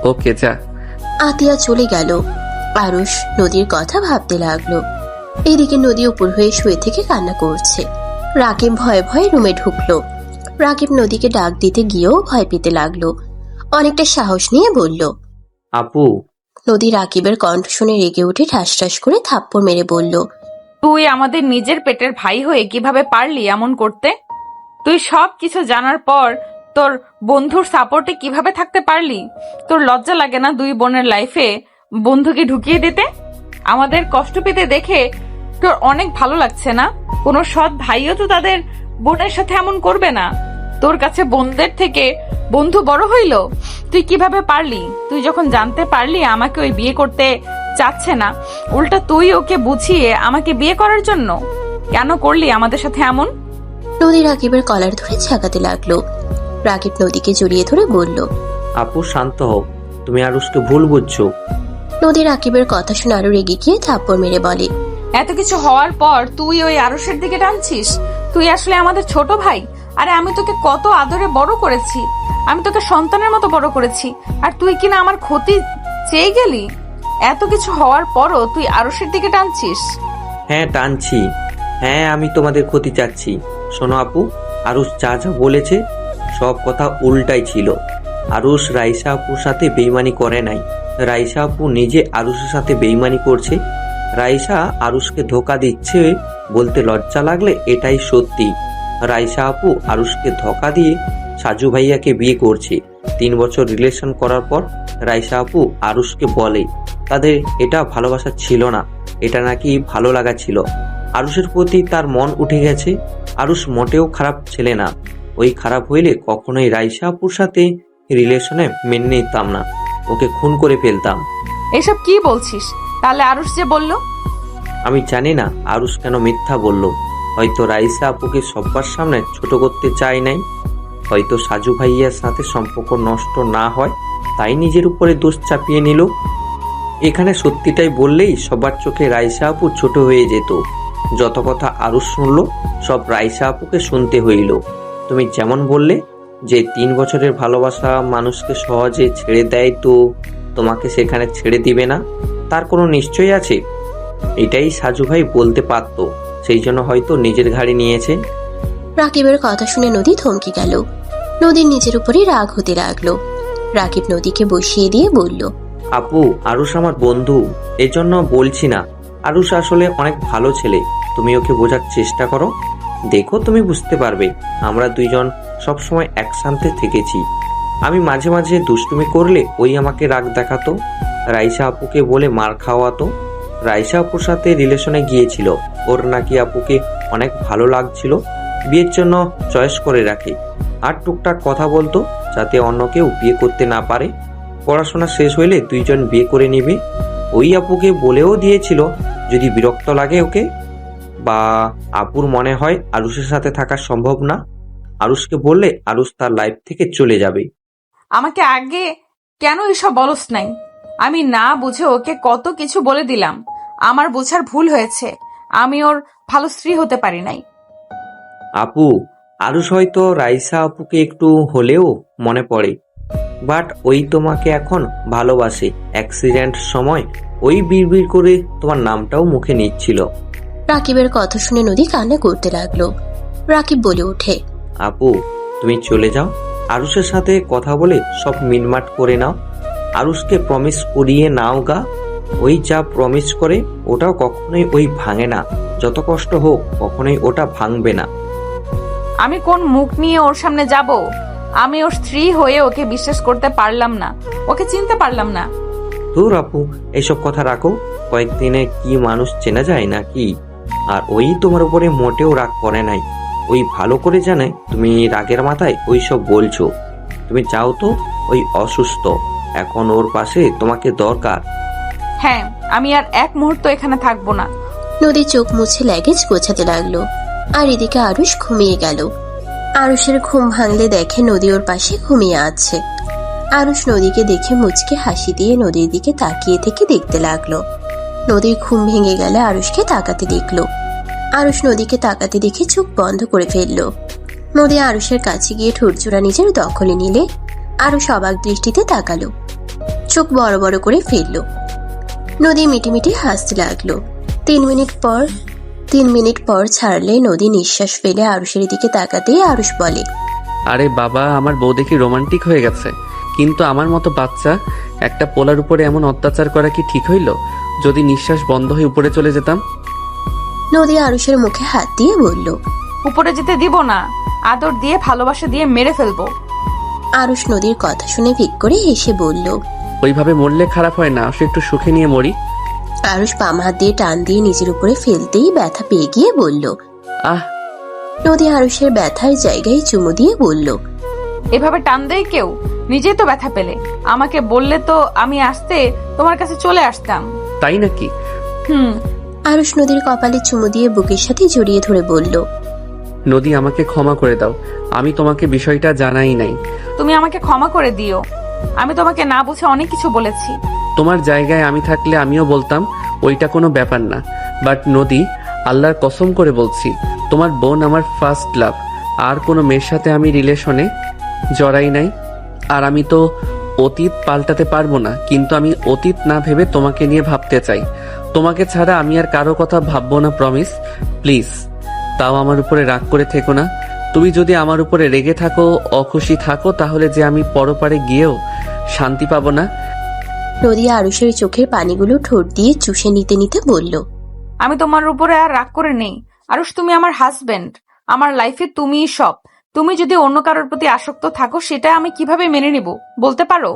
ওকে, যা। আতিয়া চলে গেল। আরুষ নদীর কথা ভাবতে লাগলো। এদিকে নদী উপর হয়ে শুয়ে থেকে কান্না করছে। রাকিব ভয়ে ভয়ে রুমে ঢুকলো। রাকিব নদীকে ডাক দিতে গিয়েও ভয় পেতে লাগলো। অনেকটা সাহস নিয়ে বলল, আপু। নদী রাকিবের কণ্ঠ শুনে রেগে উঠে ঠাস ঠাস করে থাপ্পড় মেরে বলল, তুই আমাদের নিজের পেটের ভাই হয়ে কিভাবে পারলি এমন করতে? তুই সব কিছু জানার পর তোর বন্ধুর সাপোর্টে কিভাবে থাকতে পারলি? তোর লজ্জা লাগে না দুই বোনের লাইফে বন্ধুকে ঢুকিয়ে দিতে? আমাদের কষ্ট পেতে দেখে তোর অনেক ভালো লাগছে না? কোনো সৎ ভাইও তো তাদের বোনের সাথে এমন করবে না। তোর কাছে বোনদের থেকে বন্ধু বড় হইল, তুই কিভাবে পারলি? তুই যখন জানতে পারলি আমাকে ওই বিয়ে করতে চাচ্ছে না, উল্টা তুই ওকে বুঝিয়ে আমাকে বিয়ে করার জন্য কেন করলি আমাদের সাথে এমন? নদী রাকিবের কলার ধরে ঝাঁকাতে লাগলো। রাকিব নদীকে জড়িয়ে ধরে বলল, আপু শান্ত হও, তুমি আরুষকে ভুল বুঝছো। নদী রাকিবের কথা শুনে আরো রেগে গিয়ে থাপ্পড় মেরে বলে, এত কিছু হওয়ার পর তুই ওই আরুষের দিকে টানছিস? তুই আসলে আমাদের ছোট ভাই। আরে আমি তোকে কত আদরে বড় করেছি, আমি তোকে সন্তানের মতো বড় করেছি, আর তুই কিনা আমার ক্ষতি চেয়ে গেলি? এত কিছু হওয়ার পরও তুই আরুষের দিকে টানছিস? হ্যাঁ টানছি, হ্যাঁ আমি তোমাদের ক্ষতি চাচ্ছি। শোনো আপু, আরুষ যা যা বলেছে সব কথা উল্টাই ছিল। আরুষ রাইসা আপুর সাথে বেইমানি করে নাই, রাইসা আপু নিজে আরুষের সাথে বেইমানি করছে। রাইসা আরুষকে ধোকা দিচ্ছে বলতে লজ্জা লাগলে এটাই সত্যি। রাইসা আপু আরুষকে ধোকা দিয়ে সাজু ভাইয়াকে বিয়ে করছে। 3 বছর রিলেশন করার পর রাইসা আপু আরুষকে বলে তাদের এটা ভালোবাসা ছিল না, এটা নাকি ভালো লাগা ছিল। আরুষের প্রতি তার মন উঠে গেছে। আরুষ মোটেও খারাপ ছেলে না, ওই খারাপ হইলে কখনোই রাইসা আপুর সাথে রিলেশনে মেনে নিতাম না, ওকে খুন করে ফেলতাম। এসব কি বলছিস? তাহলে আরুষ যে বলল। আমি জানি না আরুষ কেন মিথ্যা বলল। হয়তো রাইসা আপুকে সবার সামনে ছোট করতে চাই নাই, হয়তো সাজু ভাইয়ার সাথে সম্পর্ক নষ্ট না হয় তাই নিজের উপরে দোষ চাপিয়ে নিল। এখানে সত্যিটাই বললেই সবার চোখে রাইসা আপু ছোট হয়ে যেত। যত কথা আরুষ শুনল সব রাইসা আপুকে শুনতে হইল। তুমি যেমন বললে যে 3 বছরের ভালোবাসা মানুষকে সহজে ছেড়ে দেয়, তো তোমাকে সেখানে ছেড়ে দিবে না তার কোনো নিশ্চয় আছে? এটাই সাজু ভাই বলতে পারত, সেই জন্য হয়তো নিজের ঘাড়ে নিয়েছে। রাকিবের কথা শুনে নদী থমকে গেল। নদীর নিজের উপরেই রাগ হতে লাগলো। রাকিব নদীকে বসিয়ে দিয়ে বলল, আপু, আরুষ আমার বন্ধু, এজন্য বলছি না। আরুষ আসলে অনেক ভালো ছেলে, তুমি ওকে বোঝার চেষ্টা করো, দেখো তুমি বুঝতে পারবে। আমরা দুইজন সবসময় একসাথে থেকেছি। আমি মাঝে মাঝে দুষ্টুমি করলে ওই আমাকে রাগ দেখাতো, রাইসা আপুকে বলে মার খাওয়াতো। রাইসা আপুর সাথে রিলেশনে গিয়েছিল, ওর নাকি আপুকে অনেক ভালো লাগছিল, বিয়ের জন্য চয়েস করে রাখে। আর টুকটাক কথা বলতো যাতে অন্য কেউ বিয়ে করতে না পারে। পড়াশোনা শেষ হইলে দুইজন বিয়ে করে নিবে। ওই আপুকে বলেও দিয়েছিল যদি বিরক্ত লাগে ওকে বা আপুর মনে হয় আরুষের সাথে থাকা সম্ভব না, আরুষকে বললে আরুষ তার লাইফ থেকে চলে যাবে। আমাকে আগে কেন এসব বলস নাই? আমি না বুঝে ওকে কত কিছু বলে দিলাম। আমার বোঝার ভুল হয়েছে, আমি ওর ভালো স্ত্রী হতে পারি নাই। আপু, আরুষ হয়তো রাইসা আপুকে একটু হলেও মনে পড়ে, বাট ওই তোমাকে এখন ভালোবাসে। অ্যাক্সিডেন্ট সময় ওই বিড়বিড় করে তোমার নামটাও মুখে নিচ্ছিল। রাকিবের কথা শুনে নদী কান্না করতে লাগলো। রাকিব বলে ওঠে, আপু, তুমি চলে যাও, আরুষের সাথে কথা বলে সব মিটমাট করে নাও। আরুষকে প্রমিস করিয়ে নাও গা। ওই যা প্রমিস করে ওটাও কখনোই ওই ভাঙে না, যত কষ্ট হোক কখনোই ওটা ভাঙবে না। আমি কোন মুখ নিয়ে ওর সামনে যাব? আমি ওর স্ত্রী হয়ে ওকে বিশ্বাস করতে পারলাম না, ওকে চিনতে পারলাম না। দূর আপু, এইসব কথা রাখো, কয়েকদিনে কি মানুষ চেনা যায় নাকি? আর ওই তোমার উপরে মোটেও রাগ করে নাই, ওই ভালো করে জানে তুমি রাগের মাথায় ওই সব বলছো। তুমি যাও তো, ওই অসুস্থ, এখন ওর পাশে তোমাকে দরকার। হ্যাঁ, আমি আর এক মুহূর্ত এখানে থাকবো না। নদী চোখ মুছে লাগেজ গোছাতে লাগলো। আর এদিকে আরুষ ঘুমিয়ে গেল। আরুষের ঘুম ভাঙলে দেখে নদী ওর পাশে ঘুমিয়ে আছে। আরুষ নদীকে দেখে মুচকে হাসি দিয়ে নদীর দিকে তাকিয়ে থেকে দেখতে লাগলো। নদীর ঘুম ভেঙে গেলে আরুষকে তাকাতে দেখলো। আরুষ নদীকে তাকাতে দেখে চোখ বন্ধ করে ফেললো। নদী আরুষের কাছে গিয়ে ঠোঁটজোড়া নিজের দখলে নিলে আরুষ অবাক দৃষ্টিতে তাকালো, চোখ বড় বড় করে ফেললো। নদী মিটিমিটি হাসতে লাগলো। 3 মিনিট পর ছাড়লে নদী নিঃশ্বাস ফেলে আরুষের দিকে তাকাতেই আরুষ বলে, আরে বাবা, আমার বউ দেখি রোমান্টিক হয়ে গেছে, কিন্তু আমার মতো বাচ্চা একটা পোলার উপরে এমন অত্যাচার করা কি ঠিক হইল? যদি নিঃশ্বাস বন্ধ হয়ে উপরে চলে যেতাম। নদী আরুষের মুখে হাত দিয়ে বলল, উপরে যেতে দিব না, আদর দিয়ে ভালোবাসা দিয়ে মেরে ফেলবো। আরুষ নদীর কথা শুনে ভিক করে হেসে বলল, ওইভাবে মরলে খারাপ হয় না, আসলে একটু সুখে নিয়ে মরি। আরুষ বাম হাত দিয়ে টান দিয়ে নিজের উপরে ফেলতেই ব্যথা পেয়ে গিয়ে বলল, আহ। নদী আরুষের ব্যথার জায়গায় চুমু দিয়ে বলল, এভাবে টান দেয় কেউ? নিজেই তো ব্যথা পেলে, আমাকে বললে তো আমি আসতে তোমার কাছে চলে আসতাম। তাই নাকি? আরুষ নদীর কপালে চুমু দিয়ে বুকের সাথে জড়িয়ে ধরে বলল, নদী, আমাকে ক্ষমা করে দাও, আমি তোমাকে বিষয়টা জানাই নাই। তুমি আমাকে ক্ষমা করে দিও, আমি তোমাকে না বুঝে অনেক কিছু বলেছি। তোমার জায়গায় আমি থাকলে আমিও বলতাম ওইটা কোনো ব্যাপার না। বাট নদী, আল্লাহর কসম করে বলছি, তোমার বোন আমার ফার্স্ট লাভ। আর কোনো মেয়ের সাথে আমি রিলেশনে জড়াই নাই। আর আমি তো অতীত পাল্টাতে পারবো না, কিন্তু আমি অতীত না ভেবে তোমাকে নিয়ে ভাবতে চাই। তোমাকে ছাড়া আমি আর কারো কথা ভাববো না, প্রমিস। প্লিজ, তাও আমার উপরে রাগ করে থেকো না। তুমি যদি আমার উপরে রেগে থাকো, অখুশি থাকো, তাহলে যে আমি পরপারে গিয়েও শান্তি পাবো না। নদী আরুষের চোখের পানিগুলো ঠোঁট দিয়ে চুষে নিতে নিতে বলল, আমি তোমার উপরে আর রাগ করে নেই আরুষ, তুমি আমার হাজবেন্ড, আমার লাইফে তুমিই সব। তুমি যদি অন্য কারোর প্রতি আসক্ত থাকো সেটা আমি কিভাবে মেনে নিব বলতে পারো?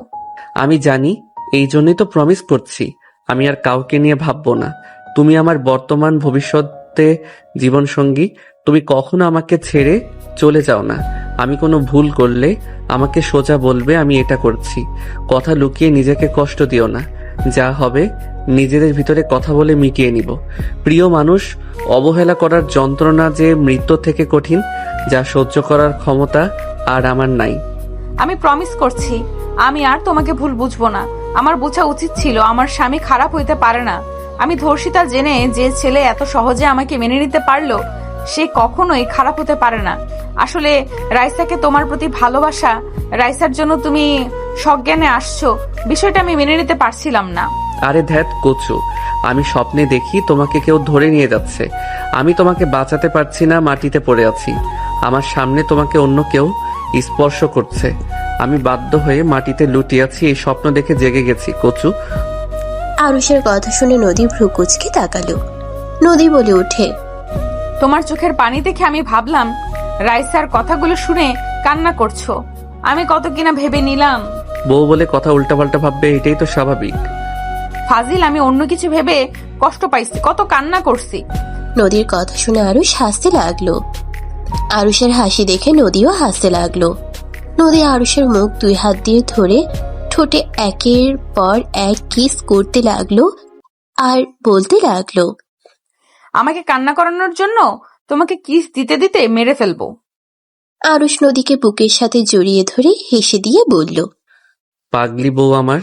আমি জানি, এই জন্যই তো প্রমিস করছি আমি আর কাউকে নিয়ে ভাববো না। তুমি আমার বর্তমান ভবিষ্যতে জীবন সঙ্গী, তুমি কখনো আমাকে ছেড়ে চলে যাও না। আমি কোনো ভুল করলে আমাকে সোজা বলবে আমি এটা করছি। কথা লুকিয়ে নিজেকে কষ্ট দিও না। যা হবে নিজেদের ভিতরে কথা বলে মিটিয়ে নিব। প্রিয় মানুষ অবহেলা করার যন্ত্রণা যে মৃত্যু থেকে কঠিন, যা সহ্য করার ক্ষমতা আর আমার নাই। আমি প্রমিস করছি আমি আর তোমাকে ভুল বুঝবো না। আমার বোঝা উচিত ছিল আমার স্বামী খারাপ হইতে পারে না। আমি ধর্ষিতা জেনে যে ছেলে এত সহজে আমাকে মেনে নিতে পারলো সে কখনোই খারাপ হতে পারে না। আসলে রাইসাকে তোমার প্রতি ভালোবাসা, রাইসার জন্য তুমি সজ্ঞানে আসছো, বিষয়টা আমি মেনে নিতে পারছিলাম না। আরে ধ্যাত কচু, আমি স্বপ্নে দেখি তোমাকে কেউ ধরে নিয়ে যাচ্ছে। আমি তোমাকে বাঁচাতে পারছি না, মাটিতে পড়ে আছি। আমার সামনে তোমাকে অন্য কেউ স্পর্শ করছে, আমি বাধ্য হয়ে মাটিতে লুটিয়ে আছি। এই স্বপ্ন দেখে জেগে গেছি কচু। আরুষের কথা শুনে নদী ভ্রু কুচকে তাকালো। নদী বলে ওঠে, তোমার চোখের পানি দেখে আমি ভাবলাম রাইসার কথাগুলো শুনে কান্না করছো। আমি কত কিনা ভেবে নিলাম। বউ বলে কথা উল্টাপাল্টা ভাববে, এটাই তো স্বাভাবিক। ফাজিল, আমি অন্য কিছু ভেবে কষ্ট পাইছি, কত কান্না করছি। নদীর কথা শুনে আরুষ হাসতে লাগলো। আরুষের হাসি দেখে নদীও হাসতে লাগলো। নদী আরুষের মুখ 2 হাত দিয়ে ধরে ঠোঁটে একের পর এক কিস করতে লাগলো আর বলতে লাগলো, আমাকে কান্না করানোর জন্য তোমাকে কিস দিতে দিতে মেরে ফেলবো। আরুষ নদীকে বুকের সাথে জড়িয়ে ধরে হেসে দিয়ে বলল, পাগলি বউ আমার।